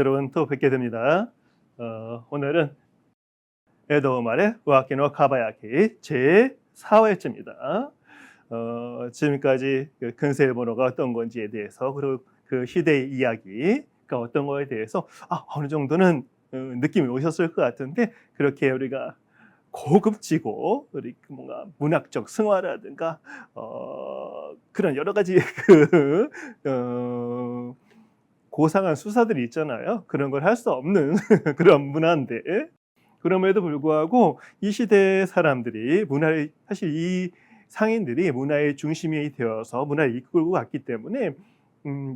여러분 또 뵙게 됩니다. 오늘은 에도 말의 우아키노 카바야키 제 4회째입니다. 지금까지 그 근세 일본어가 어떤 건지에 대해서, 그리고 그 시대의 이야기가 어떤 거에 대해서 어느 정도는 느낌이 오셨을 것 같은데, 그렇게 우리가 고급지고 우리 뭔가 문학적 승화라든가 그런 여러 가지 그 고상한 수사들이 있잖아요. 그런 걸 할 수 없는 그런 문화인데, 그럼에도 불구하고 이 시대 사람들이 문화의, 사실 이 상인들이 문화의 중심이 되어서 문화를 이끌고 갔기 때문에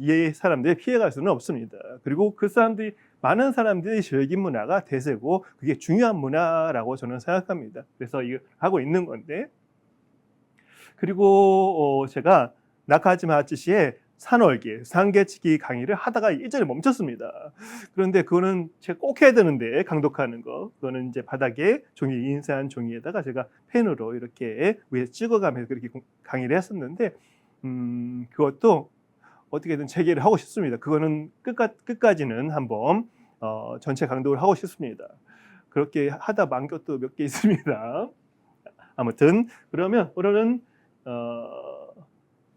이 사람들이 피해갈 수는 없습니다. 그리고 그 사람들이, 많은 사람들이 즐긴 문화가 대세고 그게 중요한 문화라고 저는 생각합니다. 그래서 이거 하고 있는 건데, 그리고 제가 나카하지마 아츠시의 산월기, 상계치기 강의를 하다가 예전에 멈췄습니다. 그런데 그거는 제가 꼭 해야 되는데, 강독하는 거. 그거는 이제 바닥에 종이, 인쇄한 종이에다가 제가 펜으로 이렇게 위에 찍어가면서 그렇게 강의를 했었는데, 그것도 어떻게든 재개를 하고 싶습니다. 그거는 끝까지는 한번 전체 강독을 하고 싶습니다. 그렇게 하다 만 것도 몇 개 있습니다. 아무튼 그러면 오늘은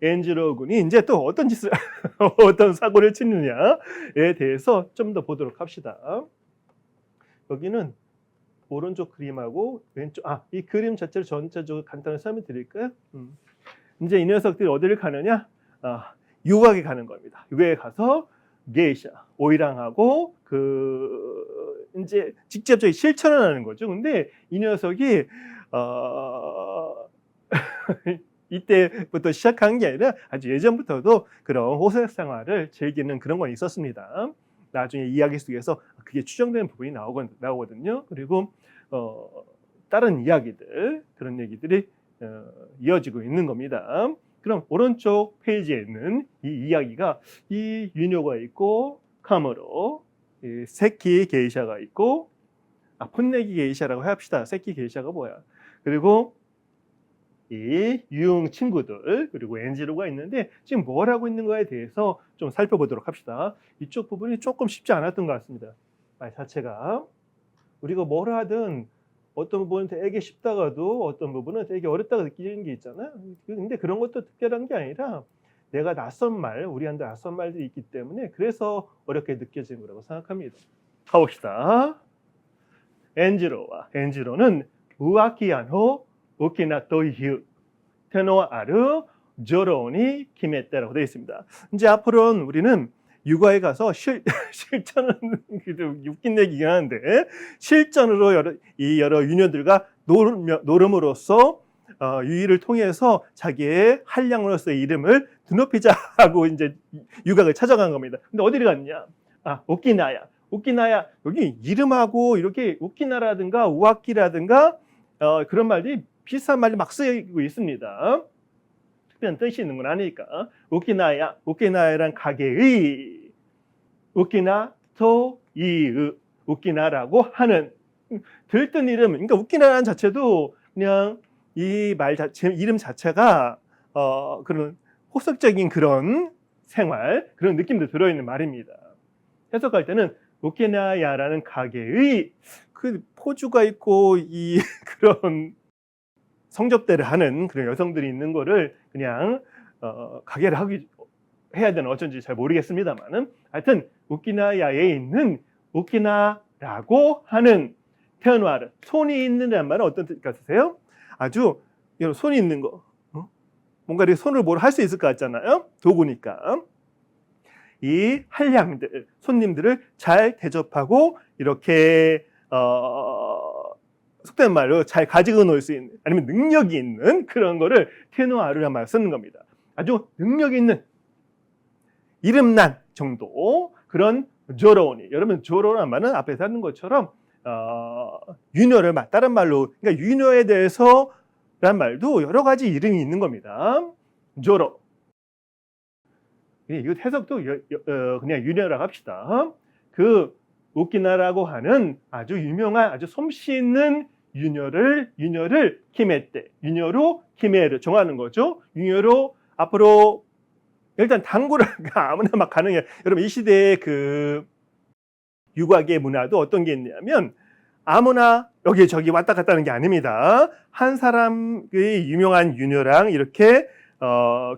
엔지로 군이 이제 또 어떤 짓을 어떤 사고를 치느냐에 대해서 좀 더 보도록 합시다. 여기는 오른쪽 그림하고 왼쪽, 이 그림 자체를 전체적으로 간단히 설명 드릴까요? 이제 이 녀석들이 어디를 가느냐? 유곽에 가는 겁니다. 유곽에 가서 게이샤, 오이랑하고 이제 직접적인 실천을 하는 거죠. 근데 이 녀석이 이때부터 시작한 게 아니라 아주 예전부터도 그런 호세 생활을 즐기는 그런 건 있었습니다. 나중에 이야기 속에서 그게 추정되는 부분이 나오거든요. 그리고 다른 이야기들, 그런 얘기들이 이어지고 있는 겁니다. 그럼 오른쪽 페이지에 있는 이 이야기가, 이 유녀가 있고 카무로, 세키 게이샤가 있고, 풋내기 게이샤라고 합시다. 세키 게이샤가 뭐야? 그리고 이 유흥 친구들, 그리고 엔지로가 있는데, 지금 뭘 하고 있는 거에 대해서 좀 살펴보도록 합시다. 이쪽 부분이 조금 쉽지 않았던 것 같습니다. 말 자체가, 우리가 뭘 하든 어떤 부분은 되게 쉽다가도 어떤 부분은 되게 어렵다고 느끼는 게 있잖아요. 근데 그런 것도 특별한 게 아니라, 내가 낯선 말, 우리한테 낯선 말들이 있기 때문에 그래서 어렵게 느껴지는 거라고 생각합니다. 가봅시다. 엔지로는 우아키야노 오키나 토이휴 테노아르 조로니 키메테라고 되어 있습니다. 이제 앞으로는 우리는 육아에 가서 실천은 웃긴 얘기긴 한데, 실전으로 여러 유녀들과 노름으로써 유의를 통해서 자기의 한량으로서의 이름을 드높이자 하고 이제 유곽을 찾아간 겁니다. 근데 어디를 갔냐? 오키나야. 여기 이름하고 이렇게 오키나라든가 우아키라든가 그런 말들이 비슷한 말이 막 쓰이고 있습니다. 특별한 뜻이 있는 건 아니니까. 오키나야란 가게의, 오키나 토이의, 오키나라고 하는 들뜬 이름. 그러니까 오키나라는 자체도 그냥 이 말 자체, 이름 자체가 그런 호석적인 그런 생활, 그런 느낌도 들어있는 말입니다. 해석할 때는 오키나야라는 가게의 그 포주가 있고 이 그런 성접대를 하는 그런 여성들이 있는 거를 그냥 가게를 해야 되는, 어쩐지 잘 모르겠습니다만은, 하여튼 오키나야에 있는 오키나라고 하는 테누아르, 손이 있는이란 말은 어떤 뜻 같으세요? 아주 손이 있는 거, 뭔가 이렇게 손을 뭘 할 수 있을 것 같잖아요. 도구니까. 이 한량들, 손님들을 잘 대접하고 이렇게 속된 말로 잘 가지고 놀 수 있는, 아니면 능력이 있는 그런 거를 테누아르란 말을 쓰는 겁니다. 아주 능력 있는, 이름난 정도, 그런 조로니. 여러분, 조로란 말은 앞에서 하는 것처럼 유녀를 다른 말로, 그러니까 유녀에 대해서란 말도 여러 가지 이름이 있는 겁니다. 조로. 이거 해석도 그냥 유녀라고 합시다. 그 오키나라고 하는 아주 유명한, 아주 솜씨 있는 유녀를 키메테, 유녀로 키메를 정하는 거죠. 유녀로 앞으로 일단 당구를 아무나 막 가능해요. 여러분, 이 시대에 유곽의 문화도 어떤 게 있냐면 아무나 여기저기 왔다 갔다 하는 게 아닙니다. 한 사람의 유명한 유녀랑 이렇게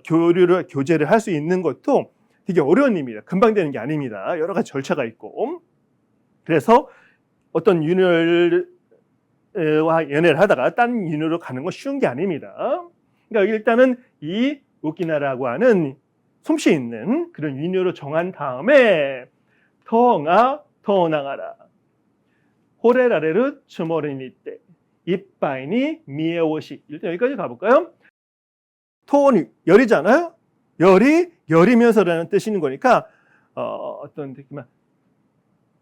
교제를 할 수 있는 것도 되게 어려운 일입니다. 금방 되는 게 아닙니다. 여러 가지 절차가 있고. 그래서 어떤 유녀와 연애를 하다가 딴 유녀로 가는 건 쉬운 게 아닙니다. 그러니까 일단은 이 우키나라고 하는 솜씨 있는 그런 유녀로 정한 다음에 터나가라 호레라레르 추모리니떼 이빠이니 미에오시. 일단 여기까지 가볼까요? 토는 열이잖아요. 열이면서라는 뜻이 있는 거니까 어떤 느낌은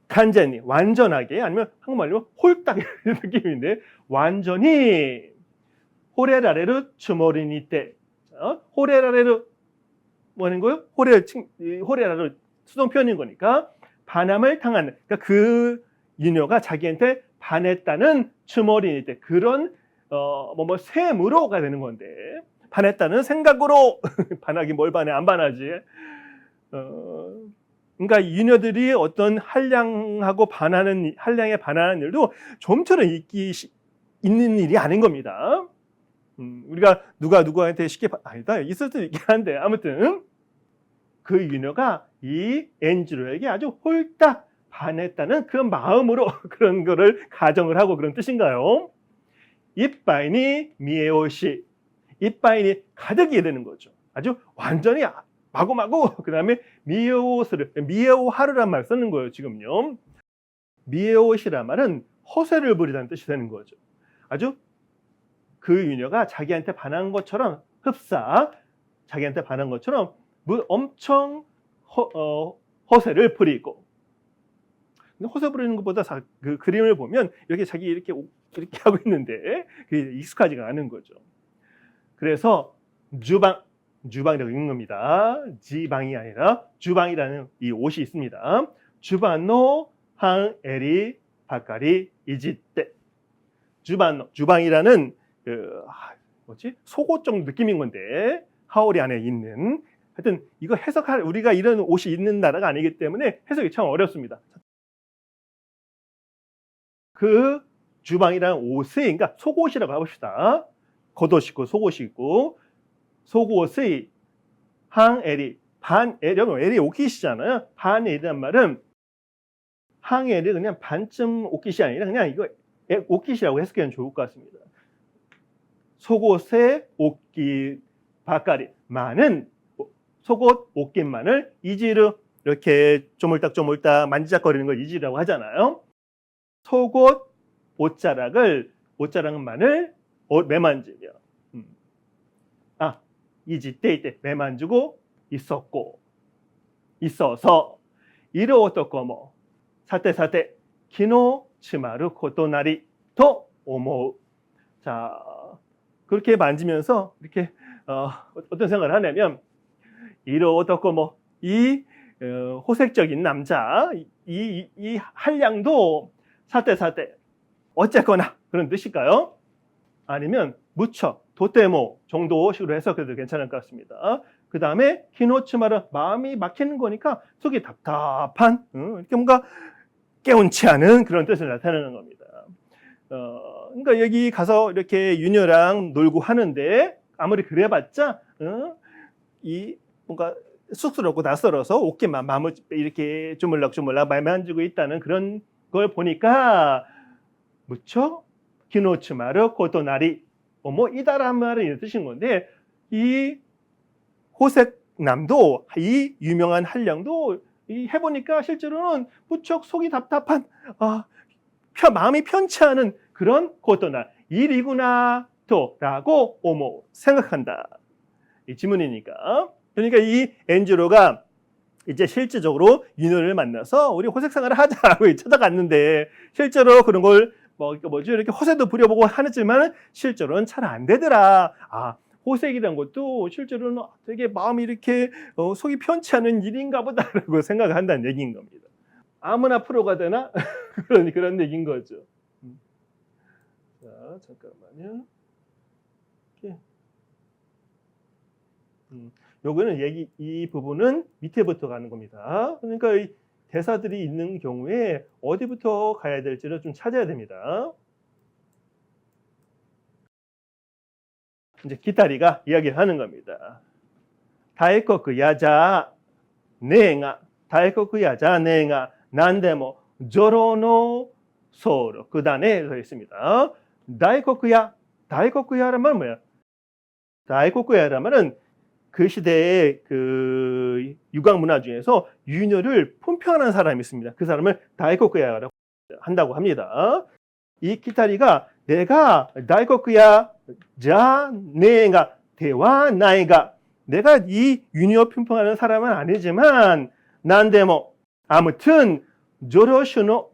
간전히 완전하게 아니면 한국말로 홀딱 이런 느낌인데 완전히 호레라레르 추모리니떼. 호레라레르 뭐하는 거예요? 호레라레르 수동 표현인 거니까 반함을 당하는. 그러니까 그 유녀가 자기한테 반했다는 추모리니떼 그런 셈으로가 되는 건데 반했다는 생각으로 반하기 뭘 반해 안 반하지. 그러니까 유녀들이 어떤 한량에 반하는 일도 좀처럼 있는 일이 아닌 겁니다. 우리가 누가 누구한테 쉽게 아니다 있을 수도 있긴 한데 아무튼 그 유녀가 이 엔지로에게 아주 홀딱 반했다는 그런 마음으로 그런 거를 가정을 하고 그런 뜻인가요? 이빠이니 미에오시. 이빠이니 가득이 되는 거죠. 아주 완전히 마구마구 그 다음에 미에오하르란 말 쓰는 거예요. 지금요. 미에오시란 말은 허세를 부리다는 뜻이 되는 거죠. 아주 그 유녀가 자기한테 반한 것처럼 자기한테 반한 것처럼 엄청 허세를 부리고. 근데 허세 부리는 것보다 그 그림을 보면 이렇게 자기 이렇게 하고 있는데 그게 익숙하지가 않은 거죠. 그래서 주방이라고 읽는 겁니다. 지방이 아니라 주방이라는 이 옷이 있습니다. 주방노 한 에리 바까리 이지떼. 주방이라는 속옷 정도 느낌인 건데 하오리 안에 있는 하여튼 이거 해석할 우리가 이런 옷이 있는 나라가 아니기 때문에 해석이 참 어렵습니다. 그 주방이라는 옷의 그러니까 속옷이라고 해봅시다. 겉옷이고 속옷이고 속옷의 항에리 여러분 에리 옷깃이잖아요. 반에리란 말은 항에리 그냥 반쯤 옷깃이 아니라 그냥 이거 옷깃이라고 해석하면 좋을 것 같습니다. 속옷의 옷깃 바까리 많은 속옷 옷깃만을 이지르 이렇게 조물딱 만지작거리는 걸 이지라고 하잖아요. 속옷 옷자락만을 매만지며 이지떼 매만지고 있어서 이로 어떻고 사테 키노 치마르 코토나리 또 오모. 자 그렇게 만지면서 이렇게 어떤 생각을 하냐면 이로 어떻고 이 호색적인 남자 이 한량도 사테 어쨌거나 그런 뜻일까요? 아니면 무척 도테모 정도식으로 해석해도 괜찮을 것 같습니다. 그 다음에 키노츠마르 마음이 막히는 거니까 속이 답답한 이렇게 뭔가 깨운치 않은 그런 뜻을 나타내는 겁니다. 그러니까 여기 가서 이렇게 유녀랑 놀고 하는데 아무리 그래봤자 이 뭔가 쑥스럽고 낯설어서 옷깃만 마음을 이렇게 주물럭 만지고 있다는 그런 걸 보니까 무척 키노츠마르 코토나리 이다란 말은 이런 뜻인 건데 이 호색남도 이 유명한 한량도 해보니까 실제로는 무척 속이 답답한 마음이 편치 않은 그런 코토나 일이구나 라고 생각한다. 이 지문이니까. 그러니까 이 엔지로가 이제 실질적으로 유녀를 만나서 우리 호색생활을 하자고 찾아갔는데 실제로 그런 걸 이렇게 허세도 부려보고 하지만 실제로는 잘 안 되더라. 호색이란 것도 실제로는 되게 마음이 이렇게 속이 편치 않은 일인가 보다라고 생각을 한다는 얘기인 겁니다. 아무나 프로가 되나? 그런 얘기인 거죠. 자, 잠깐만요. 이렇게. 요거는 이 부분은 밑에부터 가는 겁니다. 그러니까 대사들이 있는 경우에 어디부터 가야 될지를 좀 찾아야 됩니다. 이제 기타리가 이야기를 하는 겁니다. 大国やじゃねえが、大国やじゃねえが、何でも女郎の総力だねと있습니다. 다이코쿠야라면 뭐야? 다이코쿠야라면은 그 시대의 그 유곽 문화 중에서 유녀를 품평하는 사람이 있습니다. 그 사람을 다이코쿠야라고 한다고 합니다. 이 키타리가 내가 다이코쿠야 자 내가 대와 나이가 내가 이 유녀 품평하는 사람은 아니지만 난데모 아무튼 조로슈노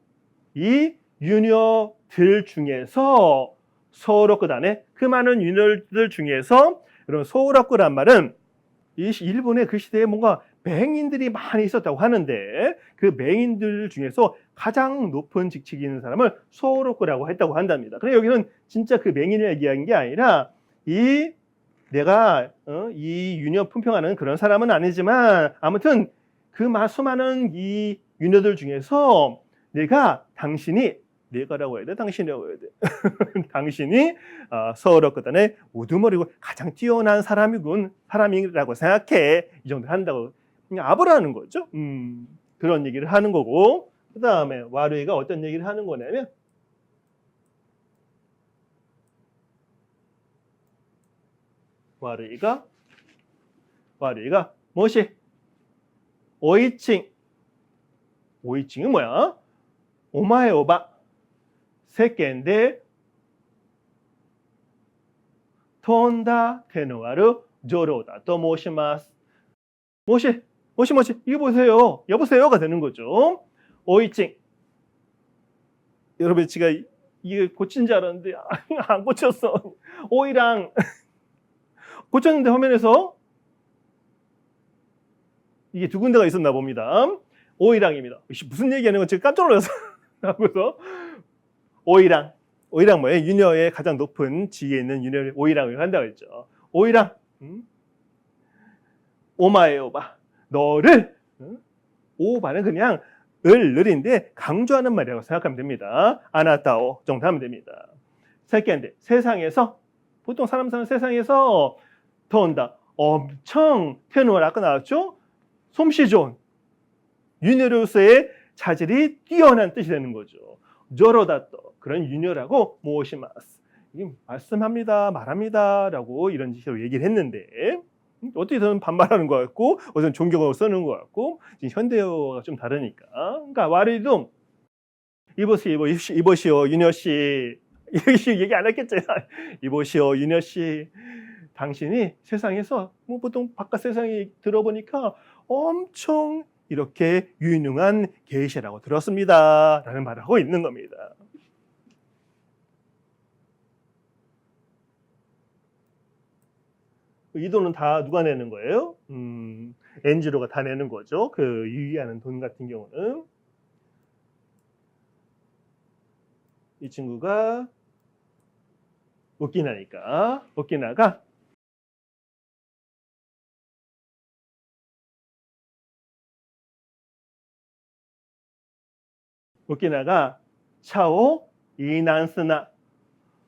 이 유녀들 중에서 소로쿠다네 그 많은 유녀들 중에서 이런 소로쿠란 말은 이 일본의 그 시대에 뭔가 맹인들이 많이 있었다고 하는데 그 맹인들 중에서 가장 높은 직책이 있는 사람을 소로쿠라고 했다고 한답니다. 그래서 여기는 진짜 그 맹인을 얘기한 게 아니라 이 내가 이 유녀 품평하는 그런 사람은 아니지만 아무튼 그 수많은 이 유녀들 중에서 내가라고 해야 돼? 당신이라고 해야 돼? 당신이 서울어거단의 우두머리고 가장 뛰어난 사람이라고 생각해. 이 정도 한다고 그냥 아부라는 거죠. 그런 얘기를 하는 거고 그 다음에 와르이가 어떤 얘기를 하는 거냐면 와르이가 뭐시? 오이칭. 오이칭은 뭐야? 오마에 오바. 세계인데 돈다 테노아르 조로다 또 모시마스. 모시. 이거 보세요. 여보세요가 되는 거죠. 오이칭. 여러분 제가 이게 고친 줄 알았는데 안 고쳤어. 오이랑 고쳤는데 화면에서 이게 두 군데가 있었나 봅니다. 오이랑입니다. 무슨 얘기하는 건 제가 깜짝 놀라서 하고서 오이랑 뭐예요? 유녀의 가장 높은 지위에 있는 유녀를 오이랑을 한다고 했죠. 오이랑 오마에 오바 너를 오바는 그냥 을인데 강조하는 말이라고 생각하면 됩니다. 아나타오 정도 하면 됩니다. 세계인데 세상에서 보통 사람 사는 세상에서 더운다 엄청 테누얼 아까 나왔죠? 솜씨 좋은 유녀로서의 자질이 뛰어난 뜻이 되는 거죠. 조로다또 그런 유녀라고 모시마스 말씀합니다, 말합니다라고 이런 식으로 얘기를 했는데 어떻게 저는 반말하는 것 같고 어떤 존경어로 쓰는 것 같고 지금 현대어가 좀 다르니까 그러니까 와리도 이보시오 유녀씨 이렇게 얘기 안 했겠죠. 이보시오 유녀씨 당신이 세상에서 뭐 보통 바깥 세상에 들어보니까 엄청 이렇게 유능한 게이샤라고 들었습니다 라는 말을 하고 있는 겁니다. 이 돈은 다 누가 내는 거예요? 엔지로가 다 내는 거죠. 그 유의하는 돈 같은 경우는 이 친구가 오키나가 차오 이난스나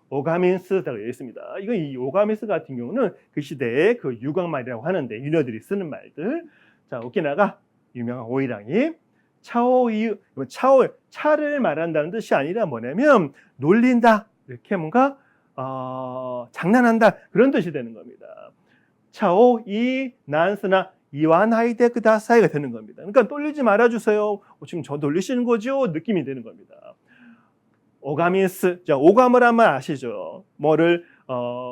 오가민스라고 되어 있습니다. 이건 이 오가민스 같은 경우는 그 시대의 그 유곽말이라고 하는데 유녀들이 쓰는 말들. 자, 오키나가 유명한 오이랑이 차를 말한다는 뜻이 아니라 뭐냐면 놀린다 이렇게 뭔가 장난한다 그런 뜻이 되는 겁니다. 차오 이난스나 이와나이데 그다사이가 되는 겁니다. 그러니까 놀리지 말아주세요. 지금 저 놀리시는 거죠? 느낌이 되는 겁니다. 오가미스, 자, 오감을 하면 아시죠? 뭐를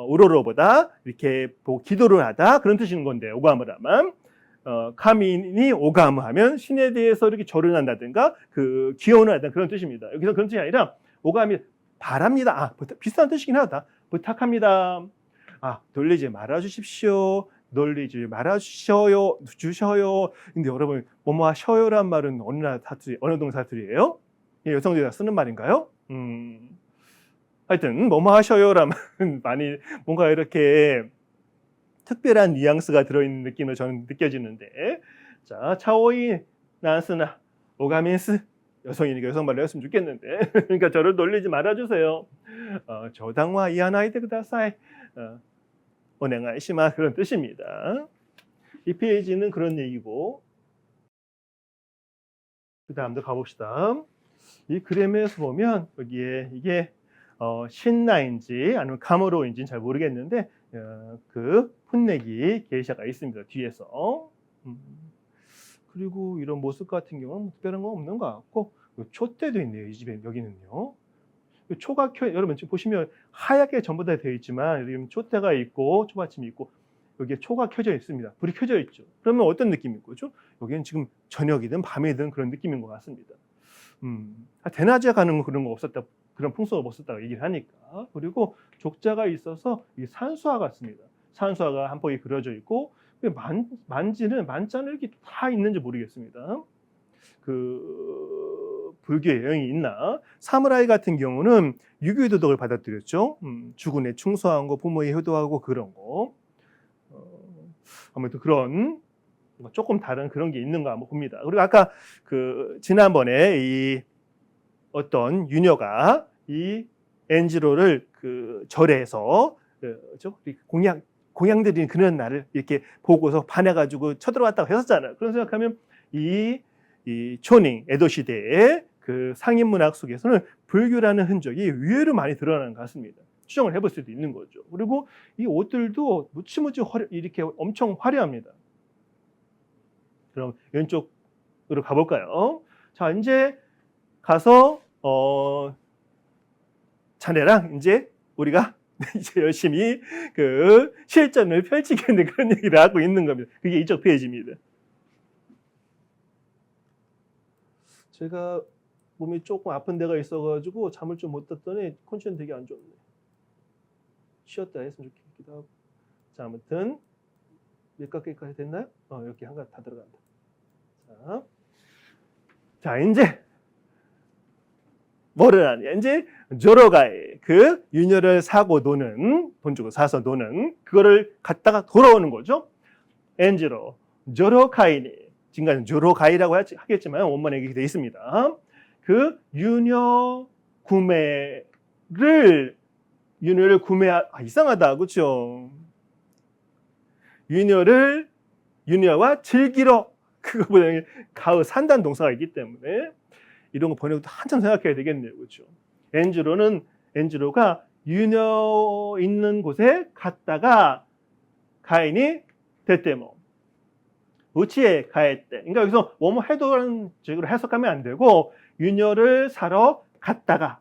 우로로보다 이렇게 기도를 하다 그런 뜻인 건데 오감을 하면 카민이 오감을 하면 신에 대해서 이렇게 절을 한다든가 그 기원을 한다 그런 뜻입니다. 여기서 그런 뜻이 아니라 오감이 바랍니다. 비슷한 뜻이긴 하다. 부탁합니다. 놀리지 말아주십시오. 놀리지 말아주셔요. 근데 여러분 뭐뭐 하셔요란 말은 어느 나라 사투리, 어느 동 사투리예요? 여성들이 다 쓰는 말인가요? 하여튼 뭐뭐 하셔요란 말은 많이 뭔가 이렇게 특별한 뉘앙스가 들어있는 느낌을 저는 느껴지는데 자 차오이 난스나 오가민스 여성이니까 여성말로 했으면 좋겠는데 그러니까 저를 놀리지 말아주세요. 저당와 이하나이데 쿠다사이 오네가이시마 그런 뜻입니다. 이 페이지는 그런 얘기고 그 다음도 가봅시다. 이 그램에서 보면 여기에 이게 신나인지 아니면 카모로인지는 잘 모르겠는데 그 풋내기 게이샤가 있습니다. 뒤에서. 그리고 이런 모습 같은 경우는 특별한 건 없는 것 같고 촛대도 있네요. 이 집에 여기는요. 초가 여러분 지금 보시면 하얗게 전부 다 되어 있지만 여기 촛대가 있고 초받침이 있고 여기에 초가 켜져 있습니다. 불이 켜져 있죠. 그러면 어떤 느낌인 거죠? 여기는 지금 저녁이든 밤이든 그런 느낌인 것 같습니다. 대낮에 가는 그런 거 없었다, 그런 풍속가 없었다고 얘기를 하니까. 그리고 족자가 있어서 이게 산수화 같습니다. 산수화가 한 폭이 그려져 있고 만자는 이렇게 다 있는지 모르겠습니다. 그 불교의 영향이 있나? 사무라이 같은 경우는 유교의 도덕을 받아들였죠. 주군에 충성한 거, 부모에 효도하고 그런 거. 아무튼 그런 조금 다른 그런 게 있는가 한번 봅니다. 그리고 아까 그 지난번에 이 어떤 유녀가 이 엔지로를 그 절에서 공양들이 그런 날을 이렇게 보고서 반해가지고 쳐들어왔다고 했었잖아요. 그런 생각하면 이 초닝 에도 시대의 그 상인문학 속에서는 불교라는 흔적이 의외로 많이 드러나는 것 같습니다. 추정을 해볼 수도 있는 거죠. 그리고 이 옷들도 무지무지 이렇게 엄청 화려합니다. 그럼 왼쪽으로 가볼까요? 자, 이제 가서 자네랑 이제 우리가 이제 열심히 그 실전을 펼치겠는 그런 얘기를 하고 있는 겁니다. 그게 이쪽 페이지입니다. 제가 몸이 조금 아픈 데가 있어가지고 잠을 좀 못 잤더니 컨디션 되게 안 좋네. 쉬었다 했으면 좋겠기도 하고. 자, 아무튼 몇 가지까지 됐나요? 이렇게 한 가지 다 들어간다. 자, 이제 뭐를 하냐? 이제 조로가이 그 유녀를 사고 노는 본적으로 사서 노는 그거를 갖다가 돌아오는 거죠. 엔지로 조로카이니 지금까지 조로가이라고 하겠지만 원문에 이렇게 되어 있습니다. 그 유녀를 이상하다, 그렇죠? 유녀와 즐기러 그거보다 가을 산다는 동사가 있기 때문에 이런 거 번역도 한참 생각해야 되겠네요, 그렇죠? 엔지로가 유녀 있는 곳에 갔다가 가인이 됐대모. 우치에 가했대. 그러니까 여기서 뭐뭐 해도라는 식으로 해석하면 안 되고 유녀를 사러 갔다가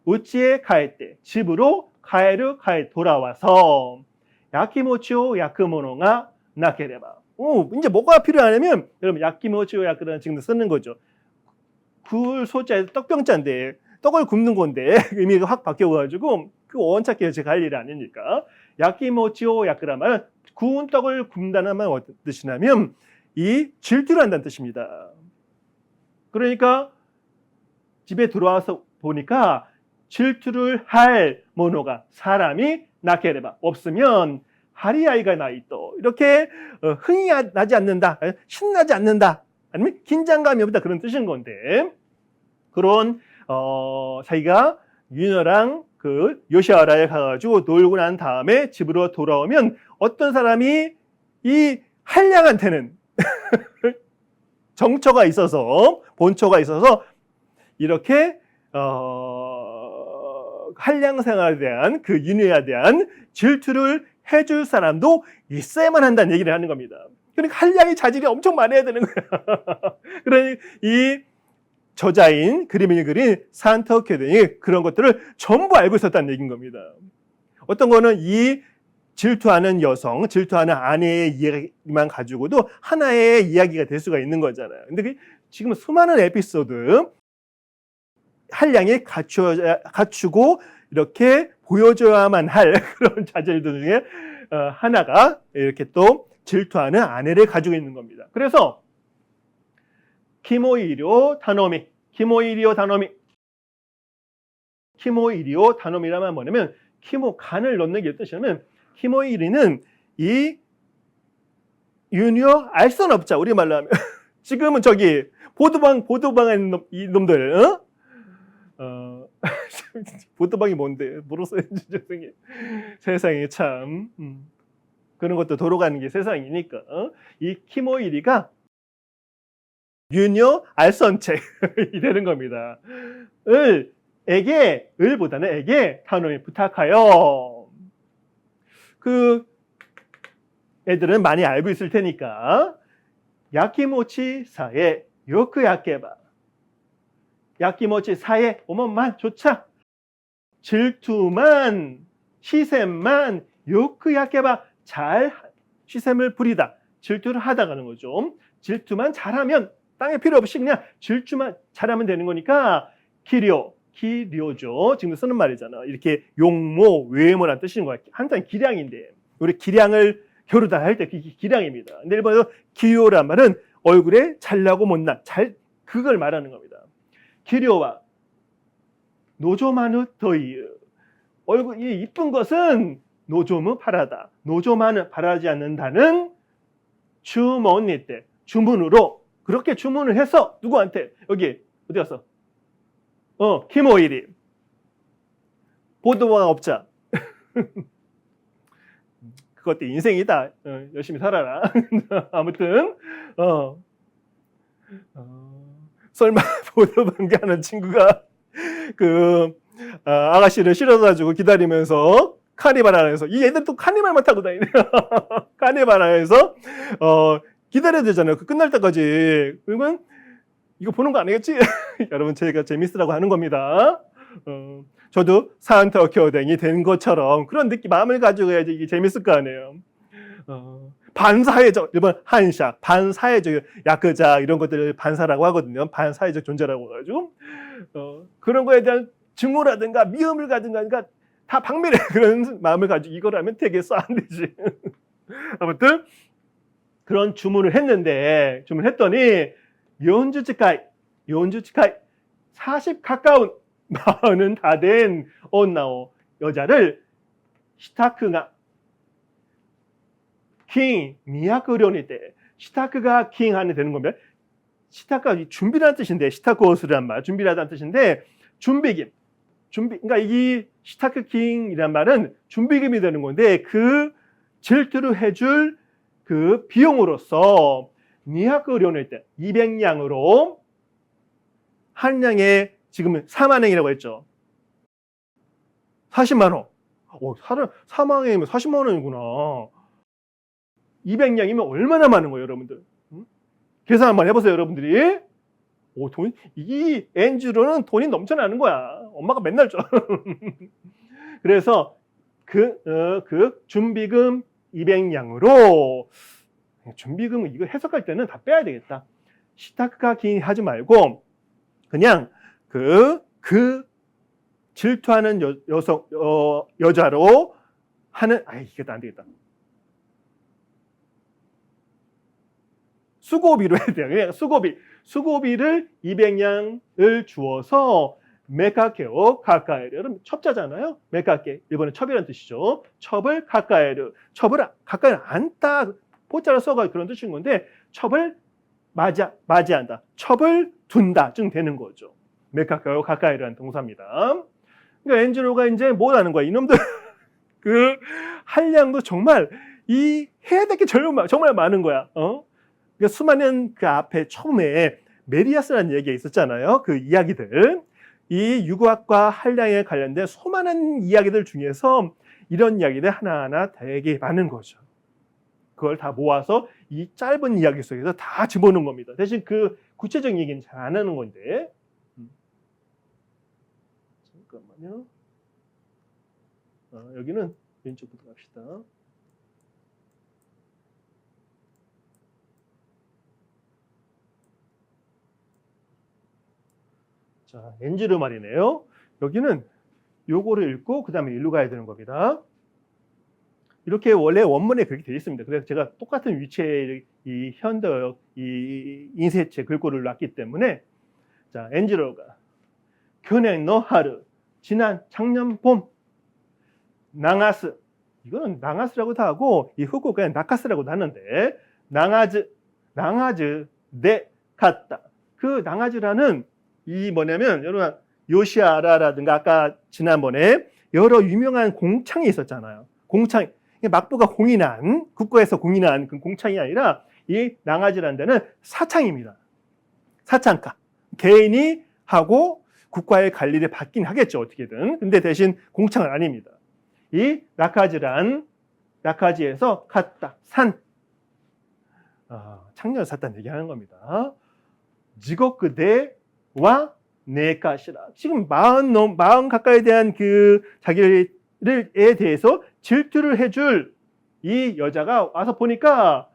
우치에 가했대. 집으로 가에르 돌아와서 야키모치오 야크모노가 나케레바. 이제 뭐가 필요하냐면 여러분 야키모치오 야크라는 지금 쓰는 거죠. 굴 소자에서 떡병자인데 떡을 굽는 건데 의미가 확 바뀌어가지고 그 원착해서 제가 할 일이 아니니까 야키모치오 야크라 말은 구운 떡을 굽는다는 말은 어떤 뜻이냐면 이 질투를 한다는 뜻입니다. 그러니까 집에 들어와서 보니까 질투를 할 모노가 사람이 나케레바 없으면 하리아이가 나이또 이렇게 흥이 나지 않는다, 신나지 않는다, 아니면 긴장감이 없다 그런 뜻인 건데 그런 자기가 유녀랑 그 요시아라에 가가지고 놀고 난 다음에 집으로 돌아오면 어떤 사람이 이 한량한테는 정처가 있어서 본처가 있어서 이렇게 한량 생활에 대한 그 유녀에 대한 질투를 해줄 사람도 있어야만 한다는 얘기를 하는 겁니다. 그러니까 한량의 자질이 엄청 많아야 되는 거야. 그러니 이 저자인 그림을 그린 산터케든이 그런 것들을 전부 알고 있었다는 얘기인 겁니다. 어떤 거는 이 질투하는 여성, 질투하는 아내의 이야기만 가지고도 하나의 이야기가 될 수가 있는 거잖아요. 근데 지금 수많은 에피소드, 한량이 갖추고 이렇게 보여줘야만 할 그런 자질들 중에 하나가 이렇게 또 질투하는 아내를 가지고 있는 겁니다. 그래서 키모이리오 다노미라면 뭐냐면 간을 넣는 게 뜻이냐면 키모이리는 이 유녀 알선 없자 우리말로 하면 지금은 저기 보도방에 있는 이놈들, 어? 보도방이 뭔데? 모르겠어요. 세상에. 세상에 참. 그런 것도 도로 가는 게 세상이니까. 이 키모이리가 유뇨 알선책이 되는 겁니다. 을보다는 에게 타노미 부탁하여. 그 애들은 많이 알고 있을 테니까. 야키모치 사에 요크 야케바. 야키모치 사에 오만만 조차. 질투만, 시샘만 요크 야케바 잘 시샘을 부리다. 질투를 하다가는 거죠. 질투만 잘하면 땅에 필요 없이 그냥 질투만 잘하면 되는 거니까 기료죠. 지금 쓰는 말이잖아. 이렇게 용모, 외모란 뜻인 거야. 항상 기량인데 우리 기량을 겨루다 할 때 그게 기량입니다. 근데 일본에서 기요란 말은 얼굴에 잘나고 못나 그걸 말하는 겁니다. 기료와 노조마누 더이유. 얼굴이 이쁜 것은 노조무 바라다. 노조만은 바라지 않는다는 주머니 때 주문으로 그렇게 주문을 해서 누구한테 여기 어디 갔어? 키모이리 보도방 업자. 그것도 인생이다. 열심히 살아라. 아무튼 설마 보도방기 하는 친구가 그 아가씨를 실어가지고 기다리면서 카니발 안에서 이 애들 또 카니발만 타고 다니네. 카니발 안에서 기다려야 되잖아요. 그 끝날 때까지. 그러면 이거 보는 거 아니겠지? 여러분 제가 재밌으라고 하는 겁니다. 저도 사안터 교댕이 된 것처럼 그런 느낌 마음을 가지고 해야지 이게 재밌을 거 아니에요. 반사회적 일본 한샤 반사회적 야크자 이런 것들을 반사라고 하거든요. 반사회적 존재라고 해가지고 그런 거에 대한 증오라든가 미움을 가든가 다 박멸해. 그런 마음을 가지고 이걸 하면 되겠어? 안 되지. 아무튼 그런 주문했더니 연주치카이 40 가까운 마흔은 다 된 언나오 여자를 시타크가 킹 미야크료니 때 시타크가 킹 하는 되는 겁니다. 시타크가 준비라는 뜻인데 시타코스란 말 준비라는 뜻인데 준비금 그러니까 이 시타크 킹이란 말은 준비금이 되는 건데 그 질투를 해줄 그 비용으로서 미야크료니 때 200냥으로 한 냥에 지금 4만엔이라고 했죠. 40만 원. 4만엔이면 40만 원이구나. 200냥이면 얼마나 많은 거예요, 여러분들? 계산 한번 해보세요, 여러분들이. 이 엔주로는 돈이 넘쳐나는 거야. 엄마가 맨날 줘. 그래서 그 준비금 200냥으로 준비금 이거 해석할 때는 다 빼야 되겠다. 시타크가 긴 하지 말고 그냥 그 질투하는 여자로 하는 이게 안 되겠다. 수고비로 해야 돼요. 그냥 수고비를 200냥을 주어서 메카케오 가까에르. 여러분 첩자잖아요. 메카케 일본의 첩이라는 뜻이죠. 첩을 가까에르. 첩을 가까이 안다. 포자를 써가 그런 뜻인 건데 첩을 맞이한다. 첩을 둔다. 쯤 되는 거죠. 메카케오 가까에르라는 동사입니다. 그러니까 엔지로가 이제 뭘 하는 거야? 이놈들 그 한량도 정말 해야 될 게 정말 많은 거야. 그러니까 수많은 그 앞에 처음에 메리아스라는 얘기가 있었잖아요. 그 이야기들. 이 유구학과 한량에 관련된 수많은 이야기들 중에서 이런 이야기들 하나하나 되게 많은 거죠. 그걸 다 모아서 이 짧은 이야기 속에서 다 집어넣은 겁니다. 대신 그 구체적인 얘기는 잘 안 하는 건데. 잠깐만요. 여기는 왼쪽부터 갑시다. 자, 엔지르 말이네요. 여기는 요거를 읽고 그 다음에 일로 가야 되는 겁니다. 이렇게 원래 원문에 그렇게 되어 있습니다. 그래서 제가 똑같은 위치에 이 현대어, 이 인쇄체 글꼴을 놨기 때문에 자, 엔지로가 교냉노 하루 지난 작년 봄 나가스 이거는 나가스라고도 하고 이 후쿠오카는 나카스라고도 하는데 나가즈 네 갔다 그 낭아즈라는 이 뭐냐면 여러분 요시아라라든가 아까 지난번에 여러 유명한 공창이 있었잖아요. 공창 막부가 공인한 국가에서 공인한 그 공창이 아니라 이 낭아즈라는 데는 사창입니다. 사창가 개인이 하고 국가의 관리를 받긴 하겠죠 어떻게든. 근데 대신 공창은 아닙니다. 이 라카지에서 갔다 산 창녀를 샀다는 얘기하는 겁니다. 지고크대와 네카시라. 지금 40 가까이에 대한 그 자기에 대해서 질투를 해줄 이 여자가 와서 보니까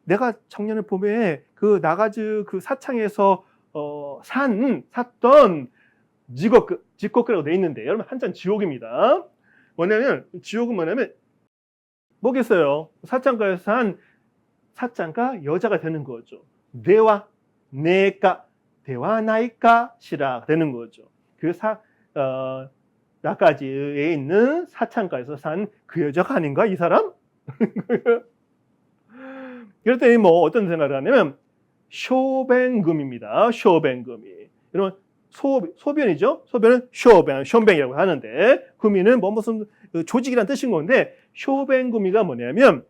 내가 청년의 봄에 그 나가즈 그 사창에서 샀던 지코크라고 돼 있는데 여러분 한자는 지옥입니다. 뭐냐면 지옥은 뭐겠어요? 사창가에서 산 사창가 여자가 되는 거죠. 내와 내가 대와 나이까 시라 되는 거죠. 그 나까지에 있는 사창가에서 산 그 여자가 아닌가 이 사람? 그랬더니 뭐 어떤 생각을 하냐면 쇼뱅금입니다. 쇼뱅금이 여러분 소변이죠. 소변은 쇼뱅이라고 하는데 금이는 뭐 무슨 조직이란 뜻인 건데 쇼뱅금이가 뭐냐면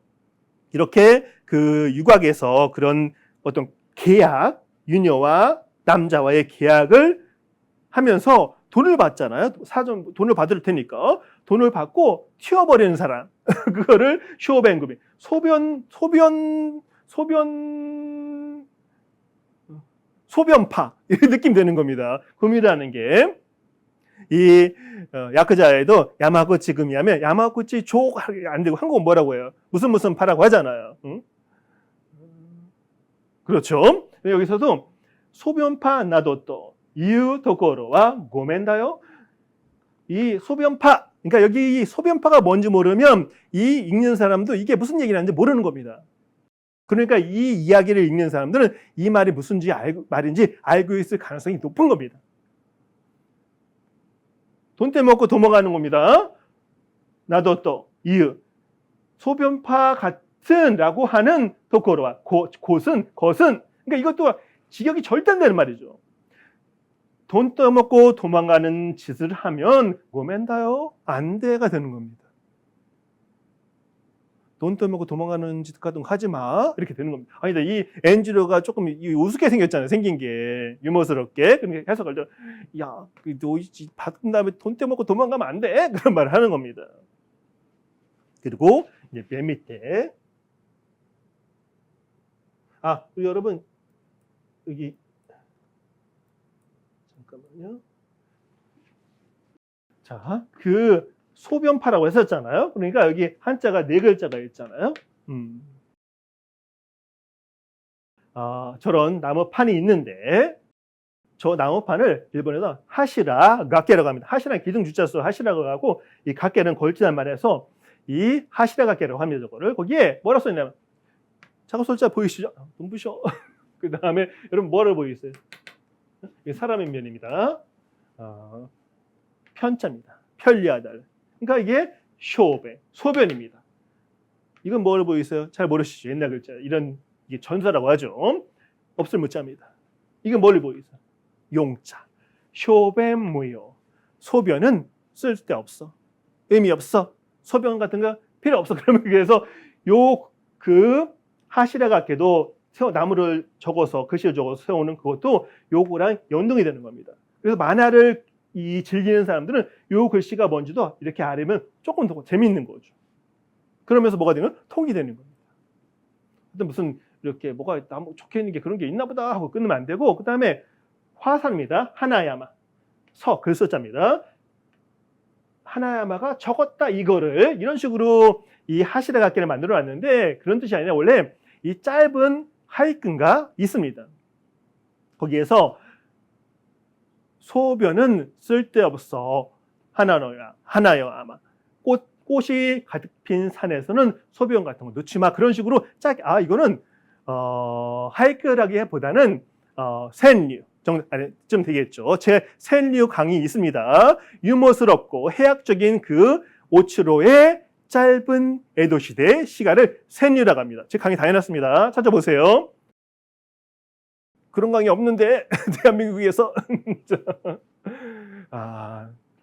이렇게 그 유곽에서 그런 어떤 계약 유녀와 남자와의 계약을 하면서 돈을 받잖아요. 돈을 받을 테니까 돈을 받고 튀어버리는 사람 그거를 쇼뱅금이 소변파 이런 느낌 되는 겁니다. 금이라는 게 이 야쿠자에도 야마구치 금이하면 야마구치 조 안 되고 한국은 뭐라고 해요? 무슨 파라고 하잖아요. 응? 그렇죠. 여기서도 소변파 나도또 이유 도코로와 고멘다요. 이 소변파 그러니까 여기 이 소변파가 뭔지 모르면 이 읽는 사람도 이게 무슨 얘기를 하는지 모르는 겁니다. 그러니까 이 이야기를 읽는 사람들은 이 말이 무슨 말인지 알고 있을 가능성이 높은 겁니다. 돈 떼먹고 도망가는 겁니다. 나도 또 이유 소변파 같은 라고 하는 도코로와 것은 그러니까 이것도 직역이 절대 안 되는 말이죠. 돈 떼먹고 도망가는 짓을 하면 고멘다요 안 돼가 되는 겁니다. 돈 떼먹고 도망가는 짓 같은 거 하지 마 이렇게 되는 겁니다. 아니다 이 엔지로가 조금 우습게 생겼잖아요. 생긴 게 유머스럽게 그러니까 해석할 때 야 너 받은 다음에 돈 떼먹고 도망가면 안 돼 그런 말을 하는 겁니다. 그리고 이제 맨 밑에 우리 여러분 여기 잠깐만요. 자, 그 소변파라고 했었잖아요. 그러니까 여기 한자가 4글자가 있잖아요. 저런 나무판이 있는데 저 나무판을 일본에서 하시라 가케라고 합니다. 하시라는 기둥주자수 하시라고 하고 이 가케는 걸치단 말에서 이 하시라 가케라고 합니다. 저거를 거기에 뭐라고 써있냐면 작은 솔자 보이시죠? 눈부셔. 그 다음에 여러분 뭐를 보이세요? 이게 사람의 면입니다. 편자입니다. 편리하다. 그러니까 이게 쇼베, 소변입니다. 이건 뭘 보이세요? 잘 모르시죠? 옛날 글자. 이런 이게 전사라고 하죠. 없을 무자입니다. 이건 뭘 보이세요? 용자. 쇼벤 무요. 소변은 쓸데없어. 의미 없어. 소변 같은 거 필요 없어. 그러면 그래서 하시라 같게도 나무를 적어서 글씨를 적어서 세우는 그것도 요거랑 연동이 되는 겁니다. 그래서 만화를 즐기는 사람들은 요 글씨가 뭔지도 이렇게 알으면 조금 더 재미있는 거죠. 그러면서 뭐가 되면 통이 되는 겁니다. 근데 무슨 이렇게 뭐가 나무 적혀 있는 게 그런 게 있나 보다 하고 끊으면 안 되고 그 다음에 화사입니다. 하나야마 글서자입니다. 하나야마가 적었다 이거를 이런 식으로 이 하시라 갖기를 만들어 놨는데 그런 뜻이 아니라 원래 이 짧은 하이끈가 있습니다. 거기에서 소변은 쓸데없어 하나요 아마 꽃이 가득 핀 산에서는 소변 같은 거 넣지 마 그런 식으로 짧게 이거는 하이크라기보다는 센류 좀 되겠죠. 제 센류 강이 있습니다. 유머스럽고 해학적인 그 오츠로의 짧은 에도 시대의 시가를 센류라고 합니다. 제 강의 다 해놨습니다. 찾아보세요. 그런 강의 없는데 대한민국에서.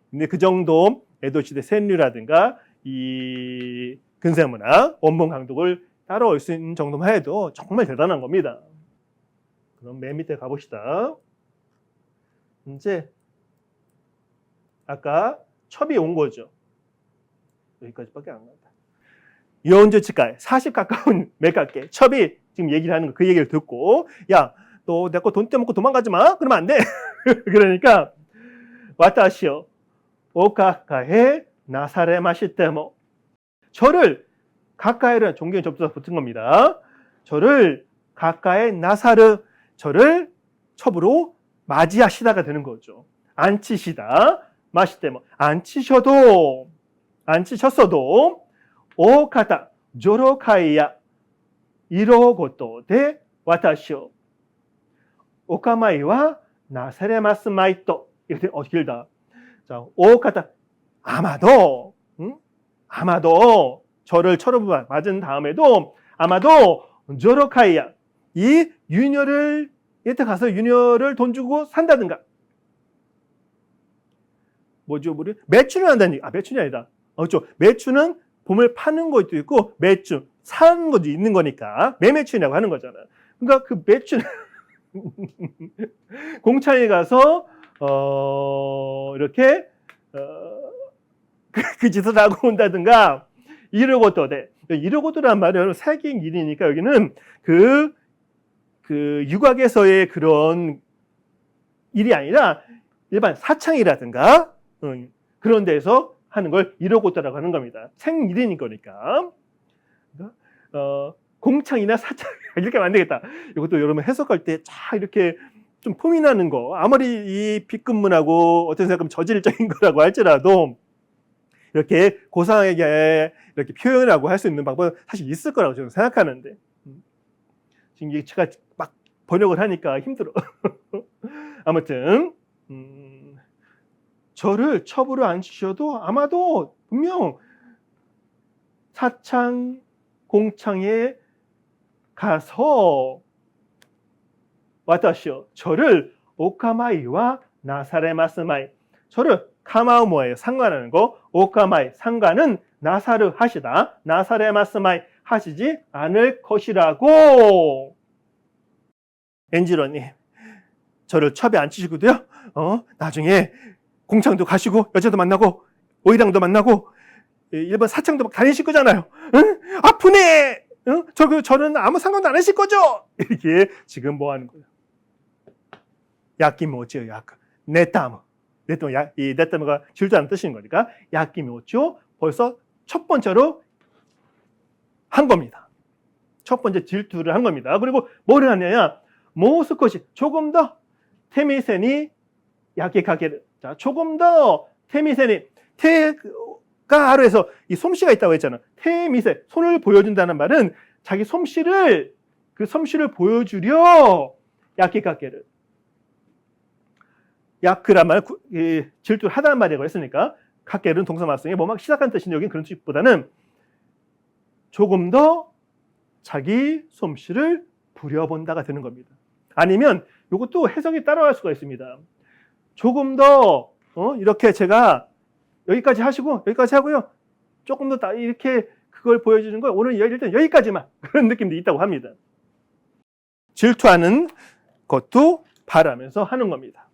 근데 그 정도 에도 시대 센류라든가 이 근세문화, 원본 강독을 따라올 수 있는 정도만 해도 정말 대단한 겁니다. 그럼 맨 밑에 가봅시다. 이제 아까 첩이 온 거죠. 여기까지밖에 안 간다. 요언조치가에 40 가까운 매각계 첩이 지금 얘기를 하는 거, 그 얘기를 듣고, 야, 너 내 거 돈 떼먹고 도망가지 마. 그러면 안 돼. 그러니까 와타시오 오카카에 나사레마시테모, 저를 가까이를 존경의 접두사 붙은 겁니다. 저를 가까이 나사르, 저를 첩으로 맞이하시다가 되는 거죠. 앉히시다. 마시테모, 앉히셨어도 오카타 조로카이야 이로고토 데 와타시오 오카마이와 나사레마스 마이토. 이렇게 길다. 자, 오카타, 아마도 저를 철업을 맞은 다음에도 아마도 조로카이야, 이 유녀를 이때 가서 유녀를 돈 주고 산다든가, 뭐죠, 우리 매춘을 한다는 얘기. 매춘이 아니다. 매춘은 봄을 파는 것도 있고 매춘 사는 것도 있는 거니까 매매춘이라고 하는 거잖아. 그러니까 그 매춘 공차에 가서 이렇게 그 짓을 하고 온다든가, 이러고도래. 이러고도란 말은 세계인 일이니까 여기는 그 육학에서의 그런 일이 아니라 일반 사창이라든가 그런 데서 하는 걸 이러고도라고 하는 겁니다. 생일인 거니까. 공창이나 사창 이렇게 하면 안 되겠다. 이것도 여러분 해석할 때 쫙 이렇게 좀 폼이 나는 거, 아무리 이 빗근문하고 어떤 생각하면 저질적인 거라고 할지라도 이렇게 고상하게 이렇게 표현하고 할 수 있는 방법은 사실 있을 거라고 저는 생각하는데, 지금 이게 제가 막 번역을 하니까 힘들어. 아무튼 저를 첩으로 앉히셔도 아마도 분명 사창 공창에 가서 와타시오, 저를 오카마이와 나사레마스마이, 저를 카마우 뭐예요? 상관하는 거. 오카마이, 상관은 나사르 하시다. 나사레마스마이, 하시지 않을 것이라고. 엔지로님, 저를 첩에 앉히시고도요, 나중에 공창도 가시고 여자도 만나고 오이랑도 만나고 일본 사창도 막 다니실 거잖아요. 응? 아프네. 응? 저는 아무 상관도 안 하실 거죠? 이렇게 지금 뭐 하는 거예요? 야끼모치요, 네타무. 이 네타무가 질투하는 뜻인 거니까 야끼모치요. 벌써 첫 번째로 한 겁니다. 첫 번째 질투를 한 겁니다. 그리고 뭐를 하냐면 모스코시, 조금 더 테미세니 야끼카게르. 자, 조금 더 테미세니, 테가 하루에서 이 솜씨가 있다고 했잖아. 테미세, 손을 보여준다는 말은 자기 솜씨를, 그 솜씨를 보여주려 야끼카게르. 야크란 말, 질투를 하다는 말이라고 했으니까 카게르는 동사마성에 뭐 막 시작한 뜻인데 여기는 그런 뜻보다는 조금 더 자기 솜씨를 부려본다가 되는 겁니다. 아니면 이것도 해석이 따라갈 수가 있습니다. 조금 더 이렇게 제가 여기까지 하시고 여기까지 하고요, 조금 더 이렇게 그걸 보여주는 거, 오늘 일단 여기까지만, 그런 느낌도 있다고 합니다. 질투하는 것도 바라면서 하는 겁니다.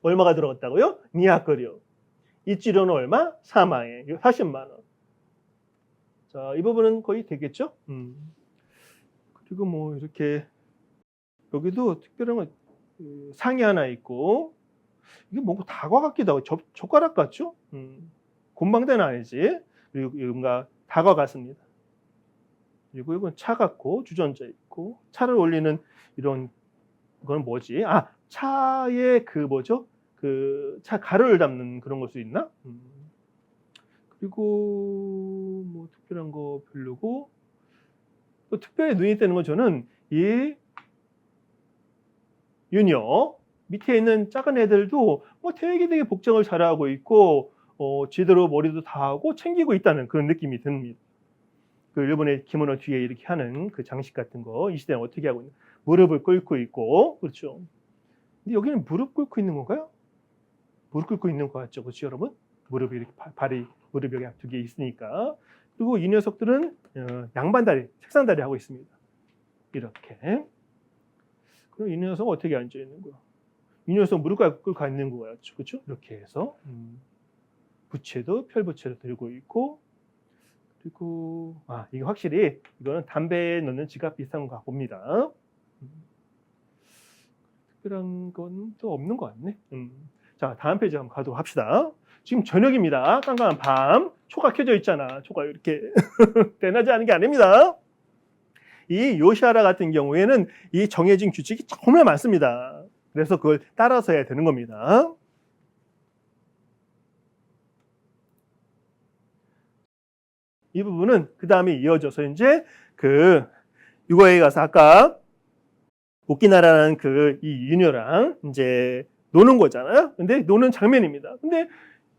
얼마가 들어갔다고요? 니하거리요. 이치료는 얼마? 4만엔, 40만 원. 자, 이 부분은 거의 되겠죠? 그리고 뭐 이렇게 여기도 특별한 건 상이 하나 있고, 이게 뭔가 다과 같기도 하고 젓가락 같죠? 곰방대는 아니지. 그리고 뭔가 다과 같습니다. 그리고 이건 차 같고 주전자 있고, 차를 올리는 이런 건 뭐지? 차에 그 뭐죠? 그 차 가루를 담는 그런 걸 수 있나? 그리고 뭐 특별한 거 별로고, 또 특별히 눈이 띄는 건 저는 이 유녀 밑에 있는 작은 애들도 뭐 되게 복장을 잘하고 있고, 제대로 머리도 다 하고 챙기고 있다는 그런 느낌이 듭니다. 그 일본의 기모노 뒤에 이렇게 하는 그 장식 같은 거 이 시대는 어떻게 하고 있는? 무릎을 꿇고 있고 그렇죠. 근데 여기는 무릎 꿇고 있는 건가요? 무릎 꿇고 있는 것 같죠, 그렇죠, 여러분? 무릎이 이렇게 발이 무릎 여기 두 개 있으니까. 그리고 이 녀석들은 양반다리, 책상다리 하고 있습니다. 이렇게. 그럼 이 녀석은 어떻게 앉아 있는 거야? 이 녀석 무릎 꿇고 있는 거예요, 그렇죠? 이렇게 해서 부채도 펼부채도 들고 있고. 그리고 이거 확실히 이거는 담배 넣는 지갑 비슷한 거 봅니다. 특별한 건 또 없는 것 같네. 자, 다음 페이지 한번 가도록 합시다. 지금 저녁입니다. 깜깜한 밤. 초가 켜져 있잖아. 초가 이렇게 대낮에 하는 게 아닙니다. 이 요시아라 같은 경우에는 이 정해진 규칙이 정말 많습니다. 그래서 그걸 따라서 해야 되는 겁니다. 이 부분은 그 다음에 이어져서 이제 그 유고에 가서 아까 오키나라는 그 이 유녀랑 이제 노는 거잖아요. 근데 노는 장면입니다. 근데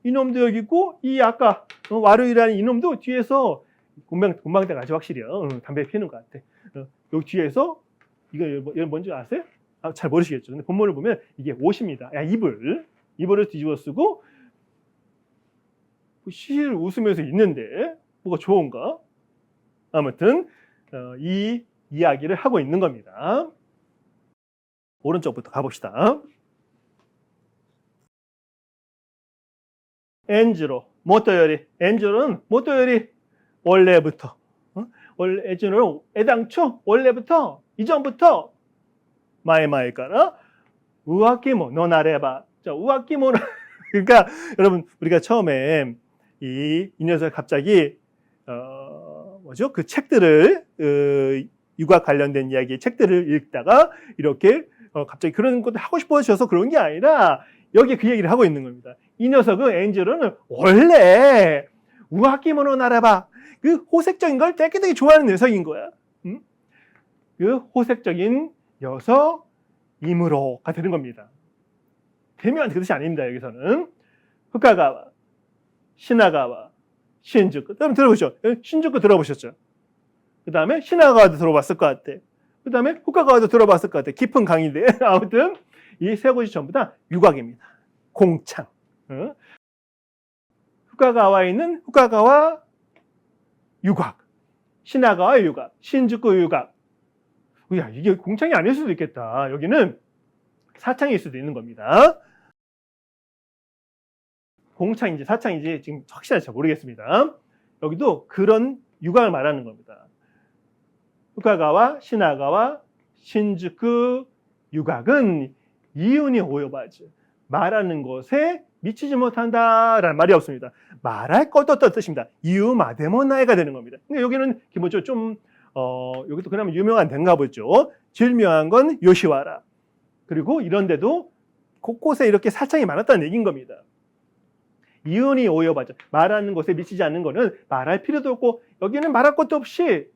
이놈도 여기 있고 이 아까 와루이라는 이놈도 뒤에서 공방대 아주 확실히요. 담배 피우는 것 같아. 여기 뒤에서 이거 뭔지 아세요? 잘 모르시겠죠. 근데 본문을 보면 이게 옷입니다. 이불을 뒤집어 쓰고 시를 웃으면서 있는데 뭐가 좋은가? 아무튼 이 이야기를 하고 있는 겁니다. 오른쪽부터 가봅시다. 엔지로, 엔지로는 모토요리 원래부터, 엔지로는 애당초 원래부터 이전부터 마에마에까라 우아키모노 나레바. 자, 우아키모노 그러니까 여러분 우리가 처음에 이 녀석 갑자기 뭐죠? 그 책들을 육아 관련된 이야기 책들을 읽다가 이렇게 갑자기 그런 것도 하고 싶어져서 그런 게 아니라 여기 그 얘기를 하고 있는 겁니다. 이 녀석은 엔젤은 원래 우아키모노 나라바 그 호색적인 걸 되게 좋아하는 녀석인 거야. 그 호색적인 녀석이므로가 되는 겁니다. 되면 그 뜻이 아닙니다. 여기서는 후카가와 시나가와 신주쿠 들어보셨죠? 신주쿠 들어보셨죠? 그 다음에 시나가와도 들어봤을 것 같아. 그 다음에 후카가와도 들어봤을 것 같아. 깊은 강인데 아무튼 이 세 곳이 전부 다 유곽입니다. 공창. 후카가와에 있는 후카가와 유곽, 시나가와 유곽, 신주쿠 유곽. 야, 이게 공창이 아닐 수도 있겠다. 여기는 사창일 수도 있는 겁니다. 공창인지 사창인지 지금 확실하게 잘 모르겠습니다. 여기도 그런 유곽을 말하는 겁니다. 후카가와 시나가와 신주쿠 유곽은 이윤이 오요바즈 말하는 것에 미치지 못한다라는 말이 없습니다. 말할 것도 어떤 뜻입니다. 이유 마데모나이가 되는 겁니다. 근데 여기는 기본적으로 좀 여기도 그나마 유명한 데인가 보죠. 제일 유명한 건 요시와라. 그리고 이런데도 곳곳에 이렇게 사창이 많았다는 얘기인 겁니다. 이윤이 오요바죠. 말하는 것에 미치지 않는 것은 말할 필요도 없고 여기는 말할 것도 없이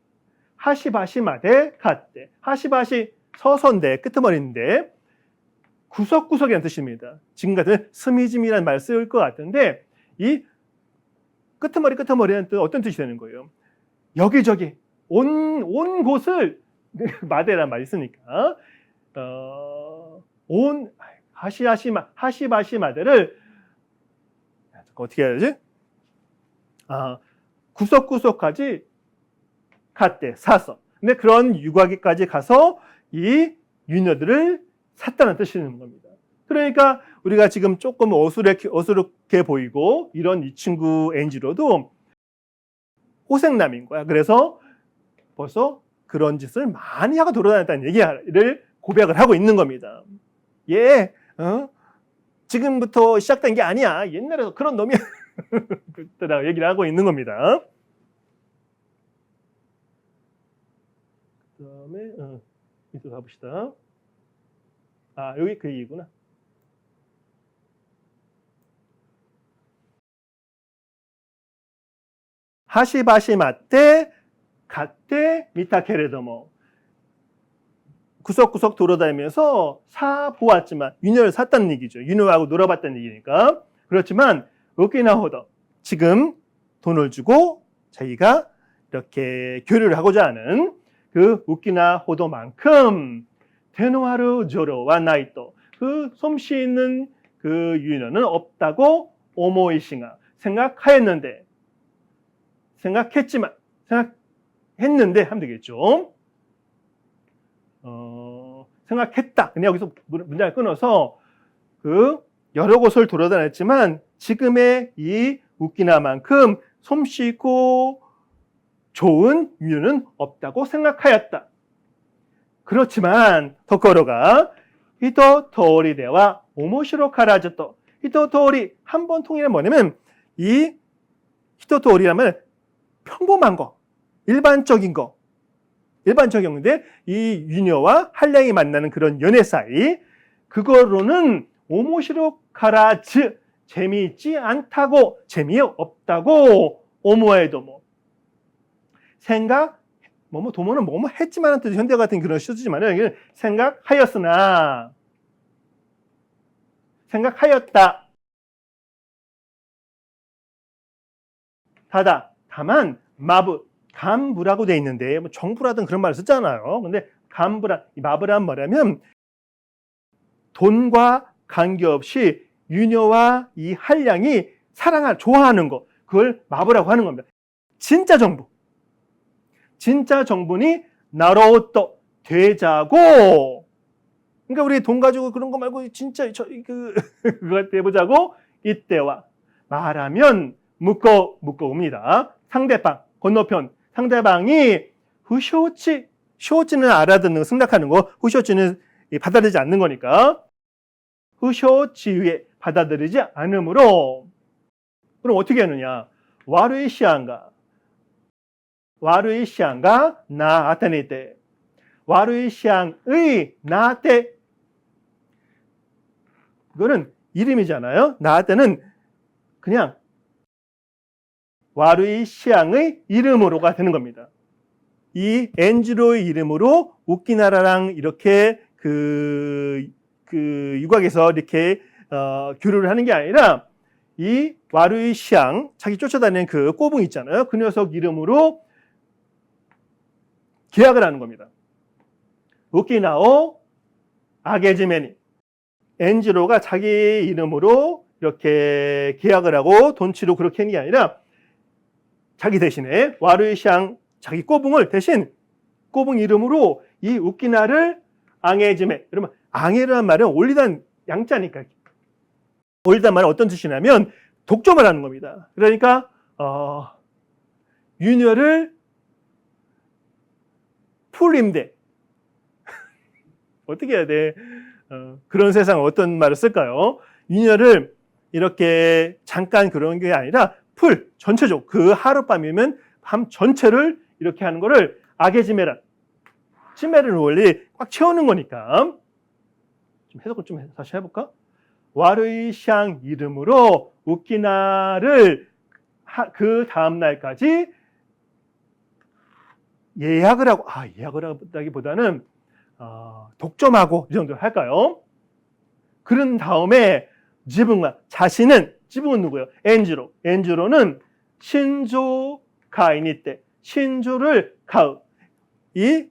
하시바시마데 갔대. 하시바시 서서인데 끄트머리인데 구석구석이라는 뜻입니다. 지금 같은 스미즘이라는 말 쓸 것 같은데 이 끄트머리라는 뜻 어떤 뜻이 되는 거예요? 여기저기 온 곳을 마데라는 말이 있으니까 온 하시바시마데를 어떻게 해야 되지? 구석구석까지 갔대, 사서. 근데 그런 유곽에까지 가서 이 유녀들을 샀다는 뜻이 있는 겁니다. 그러니까 우리가 지금 조금 어수룩해 보이고 이런 이 친구 엔지로도 호색남인 거야. 그래서 벌써 그런 짓을 많이 하고 돌아다녔다는 얘기를 고백을 하고 있는 겁니다. 지금부터 시작된 게 아니야. 옛날에도 그런 놈이야. 그때다가 얘기를 하고 있는 겁니다. 그 다음에 이쪽 가봅시다. 여기 그 얘기구나. 하시바시마테 갓테 미타케레도모 구석구석 돌아다니면서 사 보았지만 유녀를 샀다는 얘기죠. 유녀하고 놀아봤다는 얘기니까. 그렇지만 오키나호도 지금 돈을 주고 자기가 이렇게 교류를 하고자 하는 그 우키나 호도만큼 테노하루 조로와 나이토 그 솜씨 있는 그 유녀는 없다고 오모이시가 생각했는데 하면 되겠죠. 생각했다. 근데 여기서 문장을 끊어서 그 여러 곳을 돌아다녔지만 지금의 이 우키나만큼 솜씨 있고 좋은 유녀는 없다고 생각하였다. 그렇지만 토코로가 히토 토리대와 오모시로 카라졌도 히토 토리 한 번 통일은 뭐냐면 이 히토 토리라면 평범한 거, 일반적인 건데 이 유녀와 한량이 만나는 그런 연애 사이 그거로는 오모시로 카라즈 재미있지 않다고 재미없다고 오모에도 뭐 생각 도모는 뭐뭐 했지만은 뜻 현대 같은 그런 시지만은 생각하였다. 다만 간부라고 돼 있는데 뭐 정부라든 그런 말을 쓰잖아요. 근데 마부란 뭐냐면 돈과 관계없이 유녀와 이 한량이 좋아하는 거 그걸 마부라고 하는 겁니다. 진짜 정부니 나로또 되자고. 그러니까 우리 돈 가지고 그런 거 말고 진짜 그거 해보자고 이때와 말하면 묶어옵니다. 상대방 건너편 상대방이 쇼치는 알아듣는 생각하는 거 후쇼치는 받아들이지 않는 거니까 후쇼치에 받아들이지 않으므로 그럼 어떻게 하느냐 와르이시안가 나타낼 와르이시앙의 나테 이거는 이름이잖아요. 나테는 그냥 와르이시앙의 이름으로가 되는 겁니다. 이 엔지로의 이름으로 우키나라랑 이렇게 유곽에서 이렇게 교류를 하는 게 아니라 이 와르이시앙 자기 쫓아다니는 그 꼬붕 있잖아요. 그 녀석 이름으로 계약을 하는 겁니다. 우키나오 아게지메니 엔지로가 자기 이름으로 이렇게 계약을 하고 돈치로 그렇게 하는 게 아니라 자기 대신에 와르이샹 자기 꼬붕을 대신 꼬붕 이름으로 이 우키나를 앙해지메 여러분 앙해라는 말은 올리단 양자니까 올리단 말은 어떤 뜻이냐면 독점을 하는 겁니다. 그러니까 유녀를 풀림대 어떻게 해야 돼? 그런 세상 어떤 말을 쓸까요? 유녀를 이렇게 잠깐 그런 게 아니라 전체적으로 그 하룻밤이면 밤 전체를 이렇게 하는 거를 아게지메란 치메를 원리 꽉 채우는 거니까 좀 해석을 좀 다시 해볼까? 와르이샹 이름으로 우키나를 그 다음 날까지 예약을 하다기보다는 독점하고 이 정도 할까요? 그런 다음에 자신은 누구예요? 엔지로는 신조 가인이 때 신조를 가우 이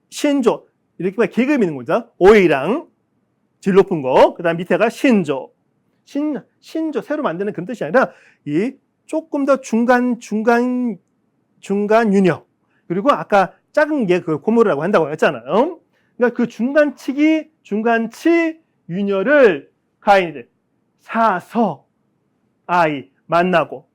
신조 이렇게 계급이 있는 거죠. 오이랑 질 높은 거 그다음 밑에가 신조 새로 만드는 그런 뜻이 아니라 이 조금 더 중간 유녀 그리고 아까 작은 게 그 고모라고 한다고 했잖아요. 그러니까 그 중간치 유녀를 가인들 사서 아이 만나고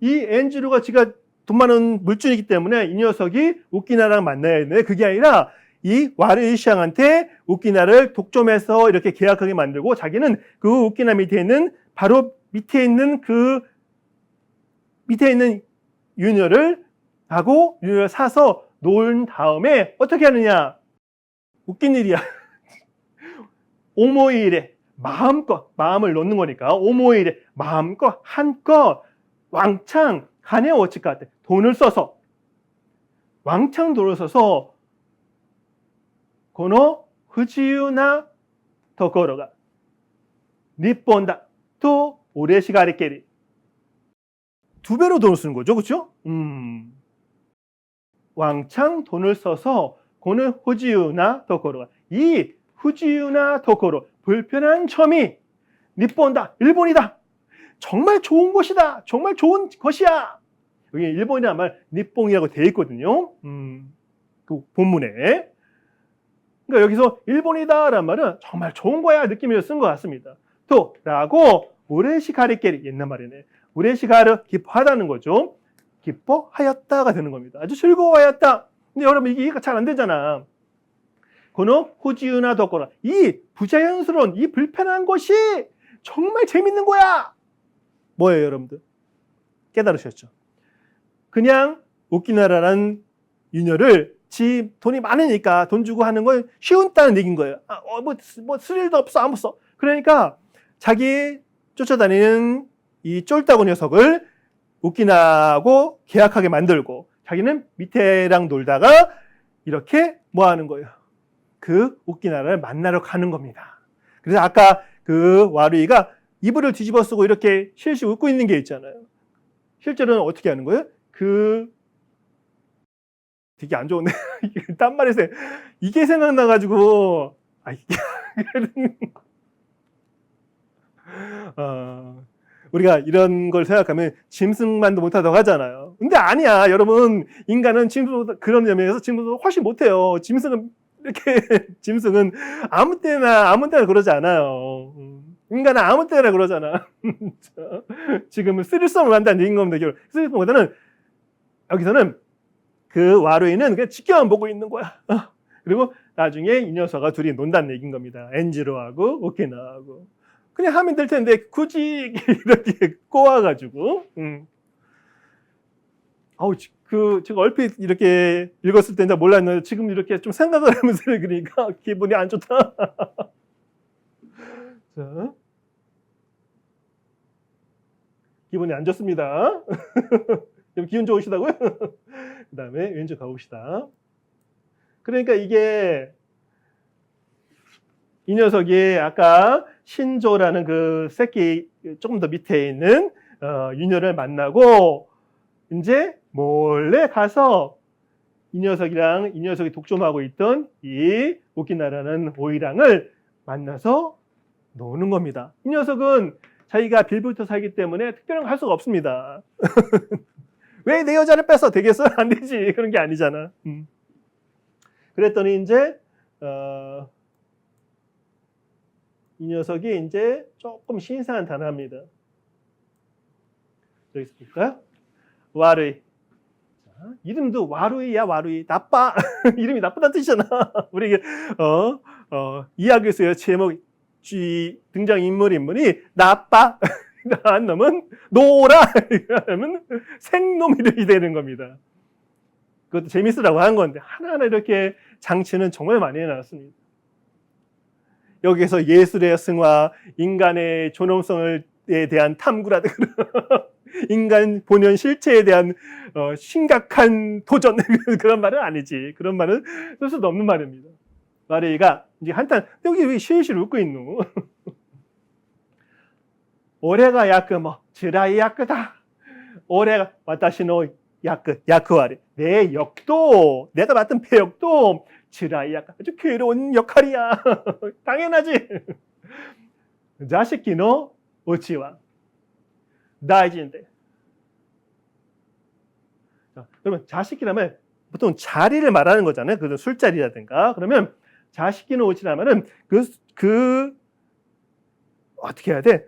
이 엔지로가 지가 돈 많은 물줄이기 때문에 이 녀석이 우키나라랑 만나야 되는데 그게 아니라 이 와르이샹한테 우키나를 독점해서 이렇게 계약하게 만들고 자기는 그 우키나 밑에 있는 바로 밑에 있는 유녀를 사서 놓은 다음에 어떻게 하느냐? 웃긴 일이야. 오모이래 마음을 놓는 거니까 오모이래 마음껏 한껏 왕창 가네 어찌까 돈을 써서 고노 후지유나 토코로가 니폰다 또 오레시가리케리 2배로 돈을 쓰는 거죠. 그렇죠? 왕창 돈을 써서 고는 후지유나 도코로, 이 후지유나 도코로, 불편한 점이 니폰다, 일본이다. 정말 좋은 곳이다. 정말 좋은 것이야. 여기 일본이라는 말 니뽕이라고 되어 있거든요. 그 본문에. 그러니까 여기서 일본이다라는 말은 정말 좋은 거야 느낌으로 쓴 것 같습니다. 또라고 우레시가리끼리 옛날 말이네. 우레시가르 기뻐하다는 거죠. 기뻐하였다가 되는 겁니다. 아주 즐거워하였다. 근데 여러분 이게 이해가 잘 안 되잖아. 고노 후지유나 도코라, 이 부자연스러운 이 불편한 것이 정말 재밌는 거야. 뭐예요, 여러분들? 깨달으셨죠? 그냥 오키나라라는 유녀를 지 돈이 많으니까 돈 주고 하는 건 쉬운다는 얘기인 거예요. 뭐 스릴도 없어, 아무 없어. 그러니까 자기 쫓아다니는 이 쫄따구 녀석을 오키나하고 계약하게 만들고 자기는 밑에랑 놀다가 이렇게 뭐 하는 거예요? 그 오키나라를 만나러 가는 겁니다. 그래서 아까 그 와루이가 이불을 뒤집어 쓰고 이렇게 실실 웃고 있는 게 있잖아요. 실제로는 어떻게 하는 거예요? 되게 안 좋은데 딴 말에서 이게 생각나가지고 우리가 이런 걸 생각하면 짐승만도 못하다고 하잖아요. 근데 아니야, 여러분. 인간은 짐승보다 그런 점에서 짐승보다 훨씬 못해요. 짐승은 아무 때나 그러지 않아요. 인간은 아무 때나 그러잖아. 지금은 스릴성을 한다는 얘기인 겁니다. 스릴성보다는 여기서는 그 와루이는 그냥 지켜만 보고 있는 거야. 그리고 나중에 이 녀석과 둘이 논다는 얘기인 겁니다. 엔지로하고 오키나하고. 그냥 하면 될 텐데 굳이 이렇게 꼬아가지고. 제가 얼핏 이렇게 읽었을 때 몰랐는데 지금 이렇게 좀 생각을 하면서 그러니까 기분이 안 좋다. 자, 기분이 안 좋습니다. 기분 좋으시다고요? 그 다음에 왼쪽 가봅시다. 그러니까 이게 이 녀석이 아까 신조라는 그 새끼 조금 더 밑에 있는 유녀를 만나고 이제 몰래 가서 이 녀석이 독점하고 있던 이 오키나라는 오이랑을 만나서 노는 겁니다. 이 녀석은 자기가 빌부터 살기 때문에 특별한 거 할 수가 없습니다. 왜 내 여자를 뺏어? 되겠어? 안 되지. 그런 게 아니잖아. 그랬더니 이제 이 녀석이 이제 조금 신선한 단어입니다. 여기 있을까요? 와루이. 자, 이름도 와루이야, 와루이. 나빠. 이름이 나쁘다는 뜻이잖아. 우리 이야기에서요, 제목, 등장인물이 나빠. 한 놈은 노라. 하면 생놈이 되는 겁니다. 그것도 재밌으라고 한 건데, 하나하나 이렇게 장치는 정말 많이 해놨습니다. 여기에서 예술의 승화, 인간의 존엄성에 대한 탐구라든가, 인간 본연 실체에 대한 심각한 도전, 그런 말은 아니지. 그런 말은 쓸 수도 없는 말입니다. 마리가 이제 한탄, 여기 왜 실실 웃고 있노? 올해가 즈라이 야크다. 올해가 와타시노 야크와리. 내 역도, 내가 맡은 배역도 즈라이 야크. 아주 괴로운 역할이야. 당연하지. 자식기노 오치와 다이지인데. 그러면 자식이라면 보통 자리를 말하는 거잖아요. 그 술자리라든가. 그러면 자식기노 오치라면은 어떻게 해야 돼?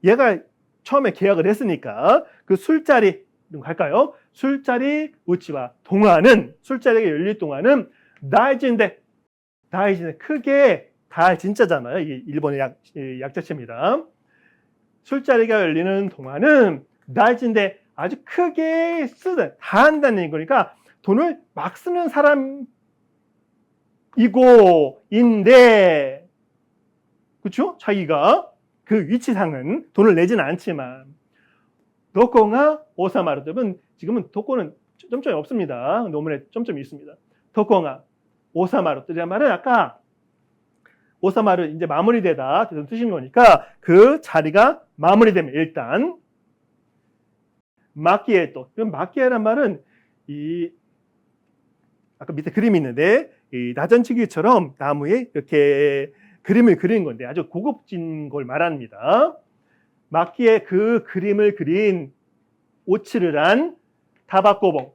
얘가 처음에 계약을 했으니까 그 술자리 갈까요? 술자리 우치와 동화는, 술자리가 열릴 동안은 다이지인데 크게 다 진짜잖아요. 이게 일본의 약자체입니다. 술자리가 열리는 동안은 다이지인데 아주 크게 다 한다는 거니까 돈을 막 쓰는 사람인데, 그렇죠? 자기가 그 위치상은 돈을 내지는 않지만, 도코가 오사마르, 지금은 도코는 점점이 없습니다. 논문에 점점이 있습니다. 도코가 오사마르, 이 말은 아까 오사마르 이제 마무리되다 뜻인 거니까 그 자리가 마무리되면 일단 마키에토. 마키에란 말은 이 아까 밑에 그림이 있는데 이 나전치기처럼 나무에 이렇게 그림을 그린 건데 아주 고급진 걸 말합니다. 마키에 그 그림을 그린 오치를 한 다바꼬봉.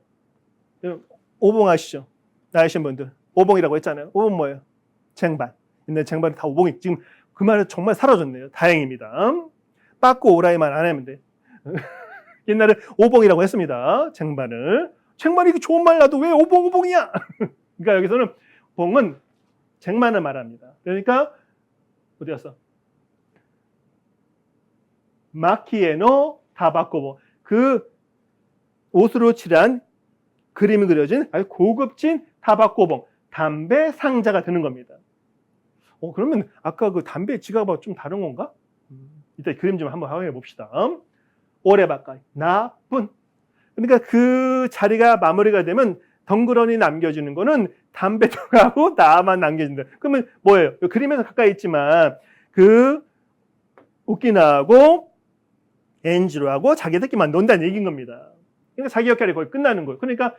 오봉 아시죠? 나이신 분들. 오봉이라고 했잖아요. 오봉 뭐예요? 쟁반. 옛날 쟁반이 다 오봉이 지금 그 말은 정말 사라졌네요. 다행입니다. 빠꼬 오라이만 안 하면 돼. 옛날에 오봉이라고 했습니다. 쟁반을. 쟁반이 이렇게 좋은 말 나도 왜 오봉이야? 그러니까 여기서는 봉은 쟁반을 말합니다. 그러니까 어디 갔어? 마키에노 다바꼬봉. 그 옷으로 칠한 그림이 그려진 아주 고급진 타바꼬봉, 담배 상자가 되는 겁니다. 그러면 아까 그 담배 지갑하고 좀 다른 건가? 이따 그림 좀 한번 확인해 봅시다. 오레바까이, 나쁜. 그러니까 그 자리가 마무리가 되면 덩그러니 남겨지는 거는 담배통하고 나만 남겨진다. 그러면 뭐예요? 그림에서 가까이 있지만 그 우키나하고 엔지로하고 자기들끼리만 논다는 얘기인 겁니다. 그러니까 자기 역할이 거의 끝나는 거예요. 그러니까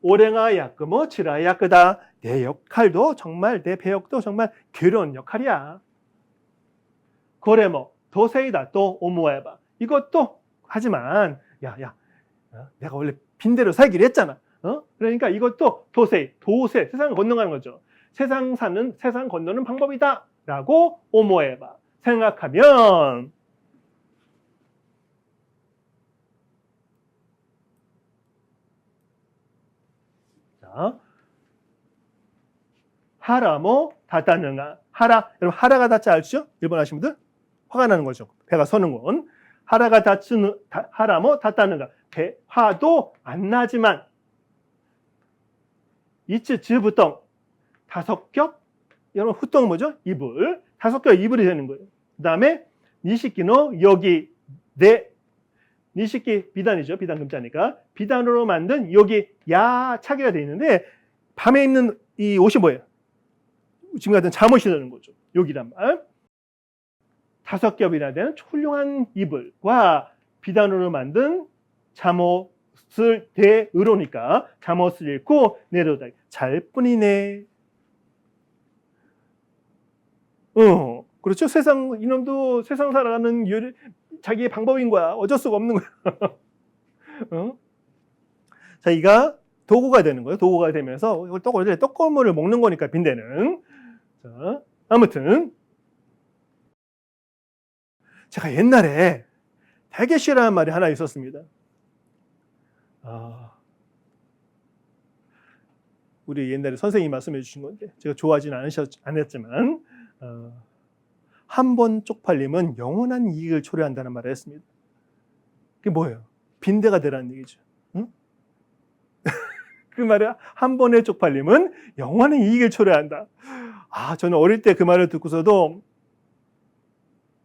오랭아 야끄모 치라 야끄다. 내 역할도 정말 내 배역도 정말 괴로운 역할이야. 고레모 도세이다 또 오모해봐. 이것도 하지만 야 내가 원래 빈대로 살기로 했잖아. 그러니까 이것도 도세 세상을 건너가는 거죠. 세상 건너는 방법이다라고 오모해봐. 생각하면 하라모 다다능아. 하라. 여러분 하라가 닿지 알죠? 일본 하신 분들? 화가 나는 거죠. 배가 서는 건. 하라가 닿는 하라모 다다능아. 배 화도 안 나지만 이츠 즈부덩 다섯 겹. 여러분 후덩 뭐죠? 이불. 다섯 겹 이불이 되는 거예요. 그다음에 니시키노 여기 네 니시키 비단이죠. 비단 금자니까. 비단으로 만든 여기 야차기가 되어 있는데 밤에 입는 이 옷이 뭐예요? 지금 같은 잠옷이라는 거죠. 여기란 말. 다섯 겹이나 되는 훌륭한 이불과 비단으로 만든 잠옷을 대의로니까 잠옷을 입고 내려오다. 잘 뿐이네. 그렇죠. 이놈도 세상 살아가는 자기의 방법인 거야. 어쩔 수가 없는 거야. 자기가 도구가 되는 거예요. 도구가 되면서 원래 떡고물을 먹는 거니까 빈대는. 자, 아무튼 제가 옛날에 되게 싫어하는 말이 하나 있었습니다. 우리 옛날에 선생님이 말씀해 주신 건데 제가 좋아하지는 않았지만 한 번 쪽팔림은 영원한 이익을 초래한다는 말을 했습니다. 그게 뭐예요? 빈대가 되라는 얘기죠. 응? 그 말이 한 번의 쪽팔림은 영원한 이익을 초래한다. 저는 어릴 때 그 말을 듣고서도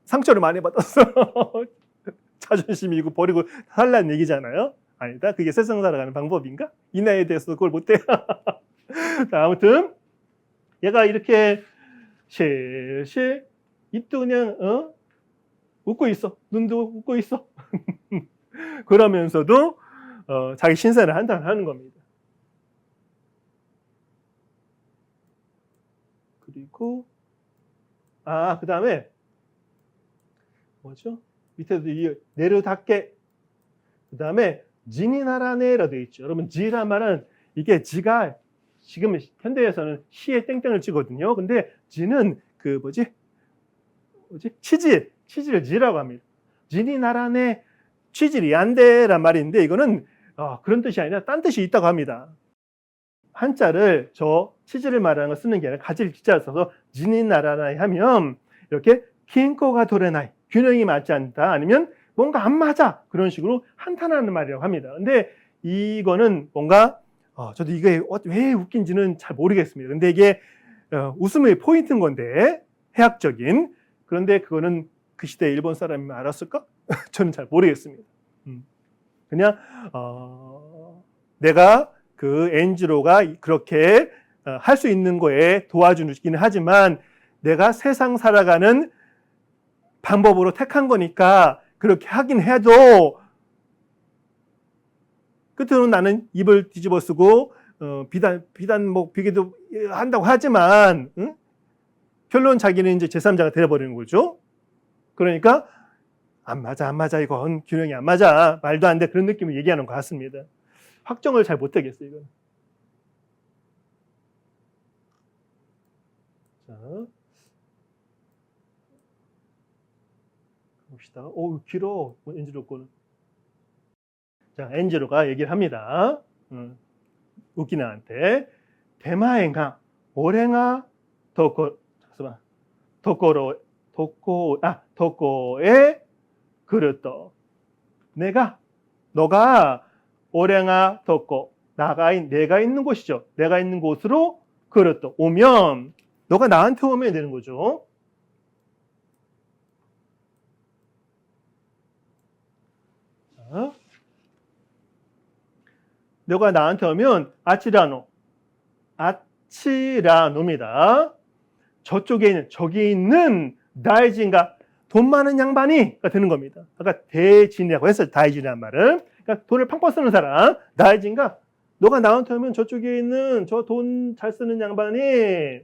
상처를 많이 받았어. 자존심 이고 버리고 살라는 얘기잖아요. 아니다. 그게 세상 살아가는 방법인가? 이 나이에 대해서 그걸 못해. 아무튼 얘가 이렇게 실실 입도 그냥 웃고 있어. 눈도 웃고 있어. 그러면서도 자기 신사를 한다는 겁니다. 그리고 그 다음에 뭐죠? 밑에도 내려닫게. 그 다음에 지니나라네라 되어 있죠. 여러분 지란 말은 이게 지가 지금 현대에서는 시에 땡땡을 치거든요. 근데 지는 그 치질을 지라고 합니다. 지니나라네 치질이 안 돼란 말인데 이거는 그런 뜻이 아니라 딴 뜻이 있다고 합니다. 한자를 치질을 말하는 거 쓰는 게 아니라 가지를 기자를 써서 지니나라나이 하면 이렇게 긴코가 도레나이 균형이 맞지 않다 아니면 뭔가 안 맞아 그런 식으로 한탄하는 말이라고 합니다. 근데 이거는 뭔가 저도 이게 왜 웃긴지는 잘 모르겠습니다. 근데 이게 웃음의 포인트인 건데 해학적인. 그런데 그거는 그 시대 일본 사람이 알았을까? 저는 잘 모르겠습니다. 그냥 내가 그 엔지로가 그렇게 할 수 있는 거에 도와주기는 하지만 내가 세상 살아가는 방법으로 택한 거니까 그렇게 하긴 해도 끝으로는 나는 입을 뒤집어 쓰고 비단 뭐 비교도 한다고 하지만 응? 결론 자기는 이제 제3자가 되어버리는 거죠. 그러니까 안 맞아 이건 균형이 안 맞아 말도 안 돼 그런 느낌을 얘기하는 것 같습니다. 확정을 잘 못하겠어요 이건. 자 봅시다. 오 길어 엔지로 거는. 자 엔지로가 얘기를 합니다. 우키나한테 대마행가 오랭아 도코에 그릇도 너가 오랭아 도코 내가 있는 곳이죠. 내가 있는 곳으로 그릇도 오면 너가 나한테 오면 되는 거죠. 자, 너가 나한테 오면 아치라노입니다. 저기 있는 다이진가 돈 많은 양반이가 되는 겁니다. 아까 대진이라고 했어요. 다이진이라는 말은. 그러니까 돈을 팡팡 쓰는 사람. 다이진가 너가 나한테 오면 저쪽에 있는 저 돈 잘 쓰는 양반이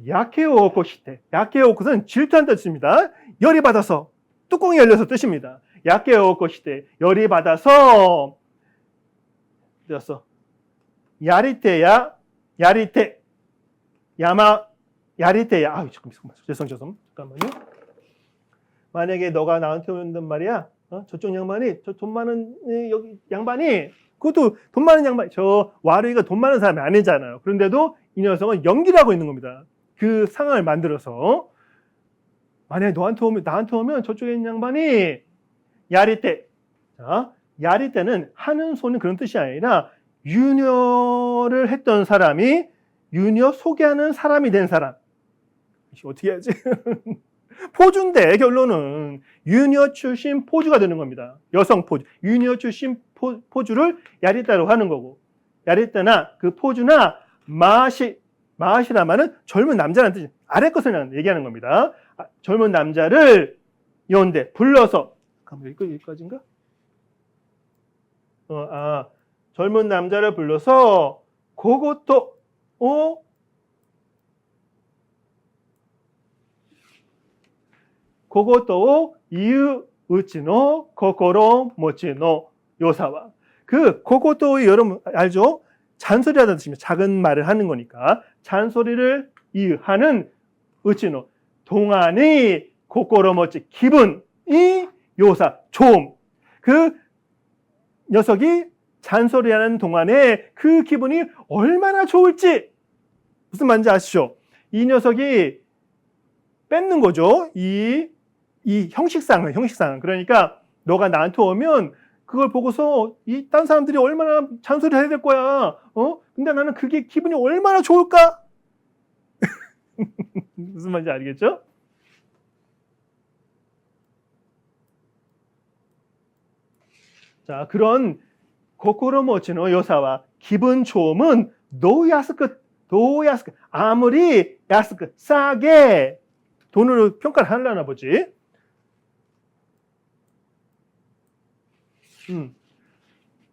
야케오코시테. 야케오코는 질투한다는 뜻입니다. 열이 받아서 뚜껑이 열려서 뜻입니다. 야케오코시테. 열이 받아서 야리테야 야리테야 잠깐만요. 만약에 너가 나한테 온단 말이야. 저쪽 양반이 저 돈 많은 여기 양반이 그것도 돈 많은 양반 저 와르이가 돈 많은 사람이 아니잖아요. 그런데도 이 녀석은 연기를 하고 있는 겁니다. 그 상황을 만들어서 만약에 나한테 오면 저쪽에 있는 양반이 야리테. 자, 야리테는 하는 소는 그런 뜻이 아니라 유녀를 했던 사람이 유녀 소개하는 사람이 된 사람. 어떻게 해야지? 포주인데 결론은 유녀 출신 포주가 되는 겁니다. 여성 포주. 유녀 출신 포주를 야리따로 하는 거고. 야리따나 그 포주나 마시란 말은 젊은 남자라는 뜻이 아래 것을 얘기하는 겁니다. 젊은 남자를 요런데 불러서 여기까지인가? 젊은 남자를 불러서 그것도 이유 우치노 코코로 모치노 요사와 그 그것도 여러분 알죠? 잔소리하다는 뜻입니다. 작은 말을 하는 거니까 잔소리를 이유하는 우치노 동안의 코코로 모치 기분이 요사 좋음 그 녀석이 잔소리하는 동안에 그 기분이 얼마나 좋을지 무슨 말인지 아시죠? 이 녀석이 뺏는 거죠. 이 형식상은 그러니까 너가 나한테 오면 그걸 보고서 이 딴 사람들이 얼마나 잔소리를 해야 될 거야. 근데 나는 그게 기분이 얼마나 좋을까? 무슨 말인지 알겠죠? 자, 그런 코코로 모치노 요사와 기분 좋음은 도야스크 아무리 야스크 싸게 돈으로 평가를 하려나 보지.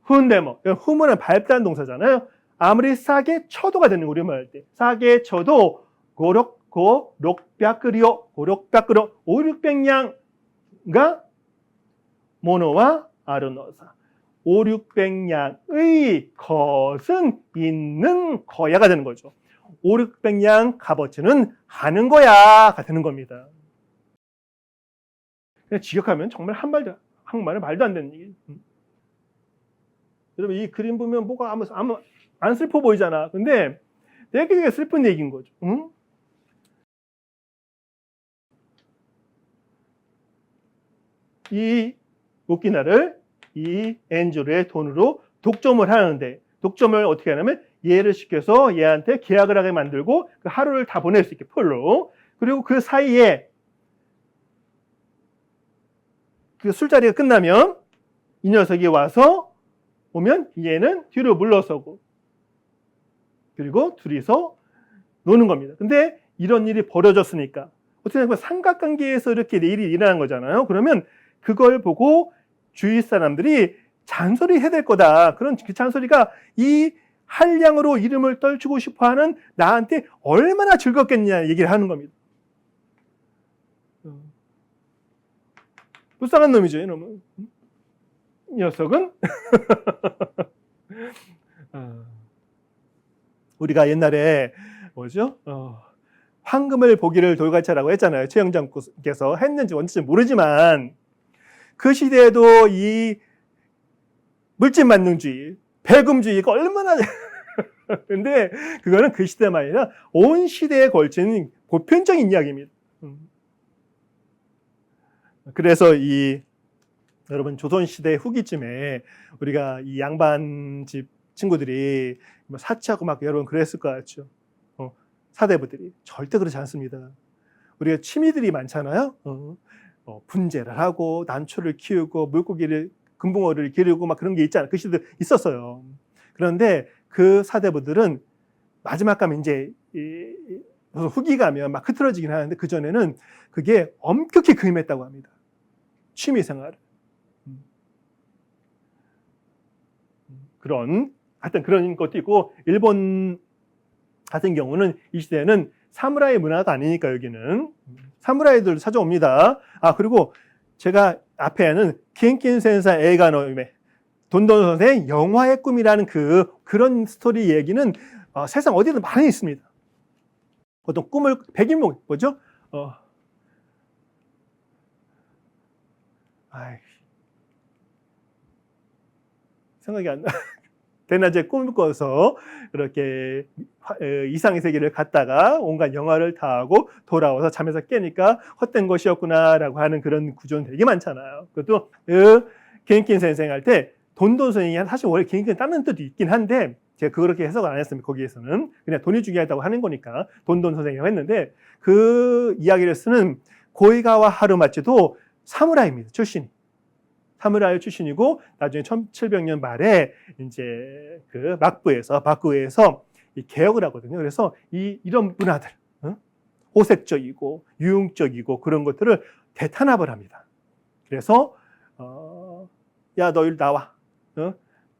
훈데모 후문은 밟다는 동사잖아요. 아무리 싸게 쳐도가 되는 우리말 할 때 싸게 쳐도 고록백그리오 5,600냥가 모노와 아르노사 5,600냥의 것은 있는 거야가 되는 거죠. 5,600냥 값어치는 하는 거야가 되는 겁니다. 그냥 직역하면 정말 한국말은 말도 안 되는 얘기. 여러분 이 그림 보면 뭐가 아무 안 슬퍼 보이잖아. 근데 되게 슬픈 얘기인 거죠. 응? 이 오키나를 이 엔조르의 돈으로 독점을 하는데 독점을 어떻게 하냐면 얘를 시켜서 얘한테 계약을 하게 만들고 그 하루를 다 보낼 수 있게 풀로 그리고 그 사이에 그 술자리가 끝나면 이 녀석이 오면 얘는 뒤로 물러서고 그리고 둘이서 노는 겁니다. 근데 이런 일이 벌어졌으니까 어떻게 보면 삼각관계에서 이렇게 일이 일어난 거잖아요. 그러면 그걸 보고 주위 사람들이 잔소리 해야 될 거다. 그런 그 잔소리가 이 한량으로 이름을 떨치고 싶어하는 나한테 얼마나 즐겁겠냐 얘기를 하는 겁니다. 불쌍한 놈이죠, 이놈은. 이 녀석은 우리가 옛날에 뭐죠? 황금을 보기를 돌갈차라고 했잖아요. 최영장께서 했는지 뭔지 모르지만 그 시대에도 이 물질만능주의, 배금주의가 얼마나 근데 그거는 그 시대만 아니라 온 시대에 걸친 보편적인 이야기입니다. 그래서 여러분 조선시대 후기쯤에 우리가 이 양반집 친구들이 사치하고 막 여러분 그랬을 것 같죠. 사대부들이 절대 그렇지 않습니다. 우리가 취미들이 많잖아요. 분재를 하고 난초를 키우고 물고기를 금붕어를 기르고 막 그런 게 있잖아요. 그 시대도 있었어요. 그런데 그 사대부들은 마지막 가면 이제 후기 가면 막 흐트러지긴 하는데 그 전에는 그게 엄격히 금했다고 합니다. 취미 생활을. 하여튼 그런 것도 있고, 일본 같은 경우는 이 시대에는 사무라이 문화가 아니니까 여기는 사무라이들 찾아옵니다. 그리고 제가 앞에는 켄킨 센사 에이가노의 돈돈 선생의 영화의 꿈이라는 그런 스토리 얘기는 세상 어디든 많이 있습니다. 어떤 꿈을 백일목 뭐죠? 생각이 안 나. 대낮에 꿈을 꿔서 그렇게 이상의 세계를 갔다가 온갖 영화를 다 하고 돌아와서 잠에서 깨니까 헛된 것이었구나라고 하는 그런 구조는 되게 많잖아요. 그것도 켄킨 선생 할 때 돈돈 선생이 사실 원래 켄킨 다른 뜻도 있긴 한데 제가 그렇게 해석을 안 했습니다. 거기에서는 그냥 돈이 중요하다고 하는 거니까 돈돈 선생이라고 했는데 그 이야기를 쓰는 고이가와 하루마치도 사무라이입니다. 출신이. 사무라이 출신이고 나중에 1700년 말에 이제 그 막부에서 이 개혁을 하거든요. 그래서 이런 문화들, 호색적이고 유흥적이고 그런 것들을 대탄압을 합니다. 그래서 야 너 일 나와,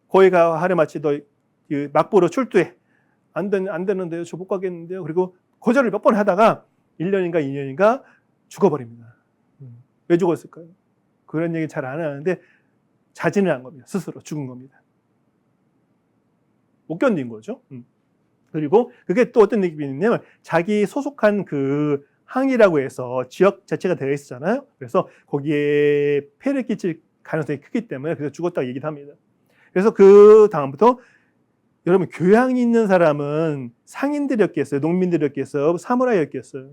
고이가 하루마치 너 막부로 출두해. 안 되는데요. 저 못 가겠는데요. 그리고 거절을 몇 번 하다가 1년인가 2년인가 죽어버립니다. 왜 죽었을까요? 그런 얘기 잘 안 하는데 자진을 한 겁니다. 스스로 죽은 겁니다. 못 견딘 거죠. 그리고 그게 또 어떤 느낌이 있냐면 자기 소속한 그 항이라고 해서 지역 자체가 되어 있었잖아요. 그래서 거기에 폐를 끼칠 가능성이 크기 때문에 그래서 죽었다고 얘기도 합니다. 그래서 그 다음부터 여러분 교양이 있는 사람은 상인들이었겠어요? 농민들이었겠어요? 사무라이였겠어요?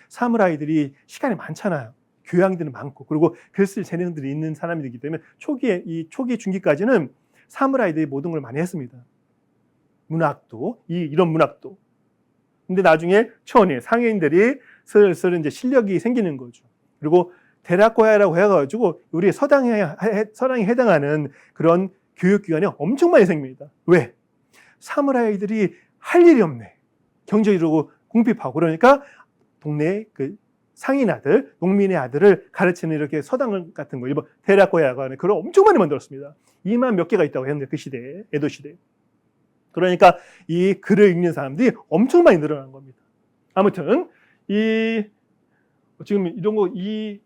사무라이들이 시간이 많잖아요. 교양들은 많고 그리고 글쓸 재능들이 있는 사람이기 때문에 초기 중기까지는 사무라이들이 모든 걸 많이 했습니다. 문학도 이런 문학도. 근데 나중에 상인들이 슬슬 이제 실력이 생기는 거죠. 그리고 데라코야라고 해가지고 우리 서당에 해당하는 그런 교육기관이 엄청 많이 생깁니다. 왜? 사무라이들이 할 일이 없네. 경제적으로 궁핍하고 그러니까 동네 그 상인 아들, 농민의 아들을 가르치는 이렇게 서당 같은 거, 일본 데라코야가 하는 그걸 엄청 많이 만들었습니다. 2만 몇 개가 있다고 했는데 그 시대에, 에도 시대에. 그러니까 이 글을 읽는 사람들이 엄청 많이 늘어난 겁니다. 아무튼 지금 이런 거 이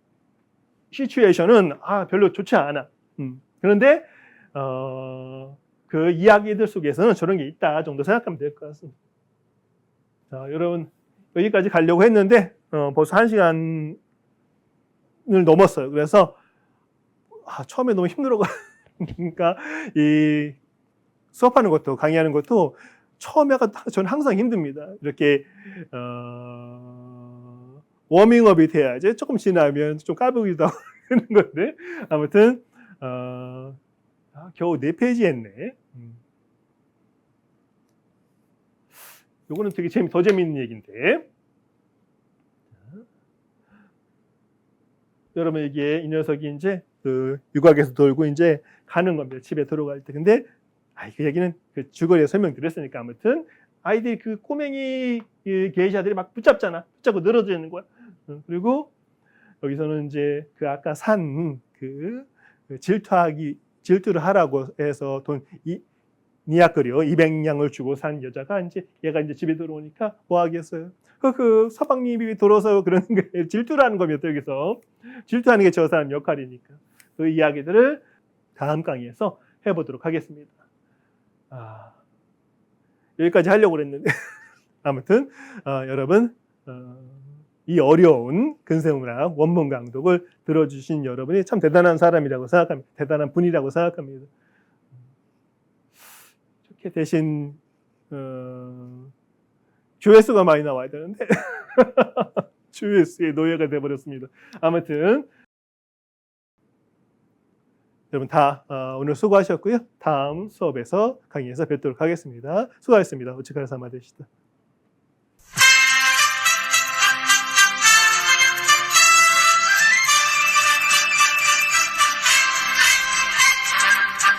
시츄에이션은 별로 좋지 않아. 그런데 그 이야기들 속에서는 저런 게 있다 정도 생각하면 될 것 같습니다. 자, 여러분 여기까지 가려고 했는데 벌써 1시간을 넘었어요. 그래서 처음에 너무 힘들어. 그러니까 이 수업하는 것도 강의하는 것도 처음에가 저는 항상 힘듭니다. 이렇게 워밍업이 돼야지 조금 지나면 좀 까불기도 하는 건데 아무튼 겨우 4페이지 했네. 요거는 되게 더 재미있는 얘기인데 여러분 이게 이 녀석이 이제 그 유곽에서 돌고 이제 가는 겁니다. 집에 들어갈 때. 근데 그 얘기는 그 줄거리에 설명드렸으니까 아무튼 아이들이 그 꼬맹이 게이샤들이 막 붙잡고 늘어지는 거야. 그리고 여기서는 이제 그 아까 산 그 질투를 하라고 해서 돈 니아거리요 200냥을 주고 산 여자가 이제 얘가 이제 집에 들어오니까 뭐 하겠어요? 그 서방님이 들어서 그러는 거예요. 질투라는 겁니다. 여기서 질투하는 게 저 사람 역할이니까 그 이야기들을 다음 강의에서 해보도록 하겠습니다. 여기까지 하려고 그랬는데 아무튼 여러분 이 어려운 근세문학 원문 강독을 들어주신 여러분이 참 대단한 사람이라고 생각합니다. 대단한 분이라고 생각합니다. 이렇게 대신 조회수가 많이 나와야 되는데 조회수의 노예가 돼버렸습니다. 아무튼 여러분 다 오늘 수고하셨고요. 다음 수업에서 강의에서 뵙도록 하겠습니다. 수고하셨습니다. 오츠카레사마 되시다.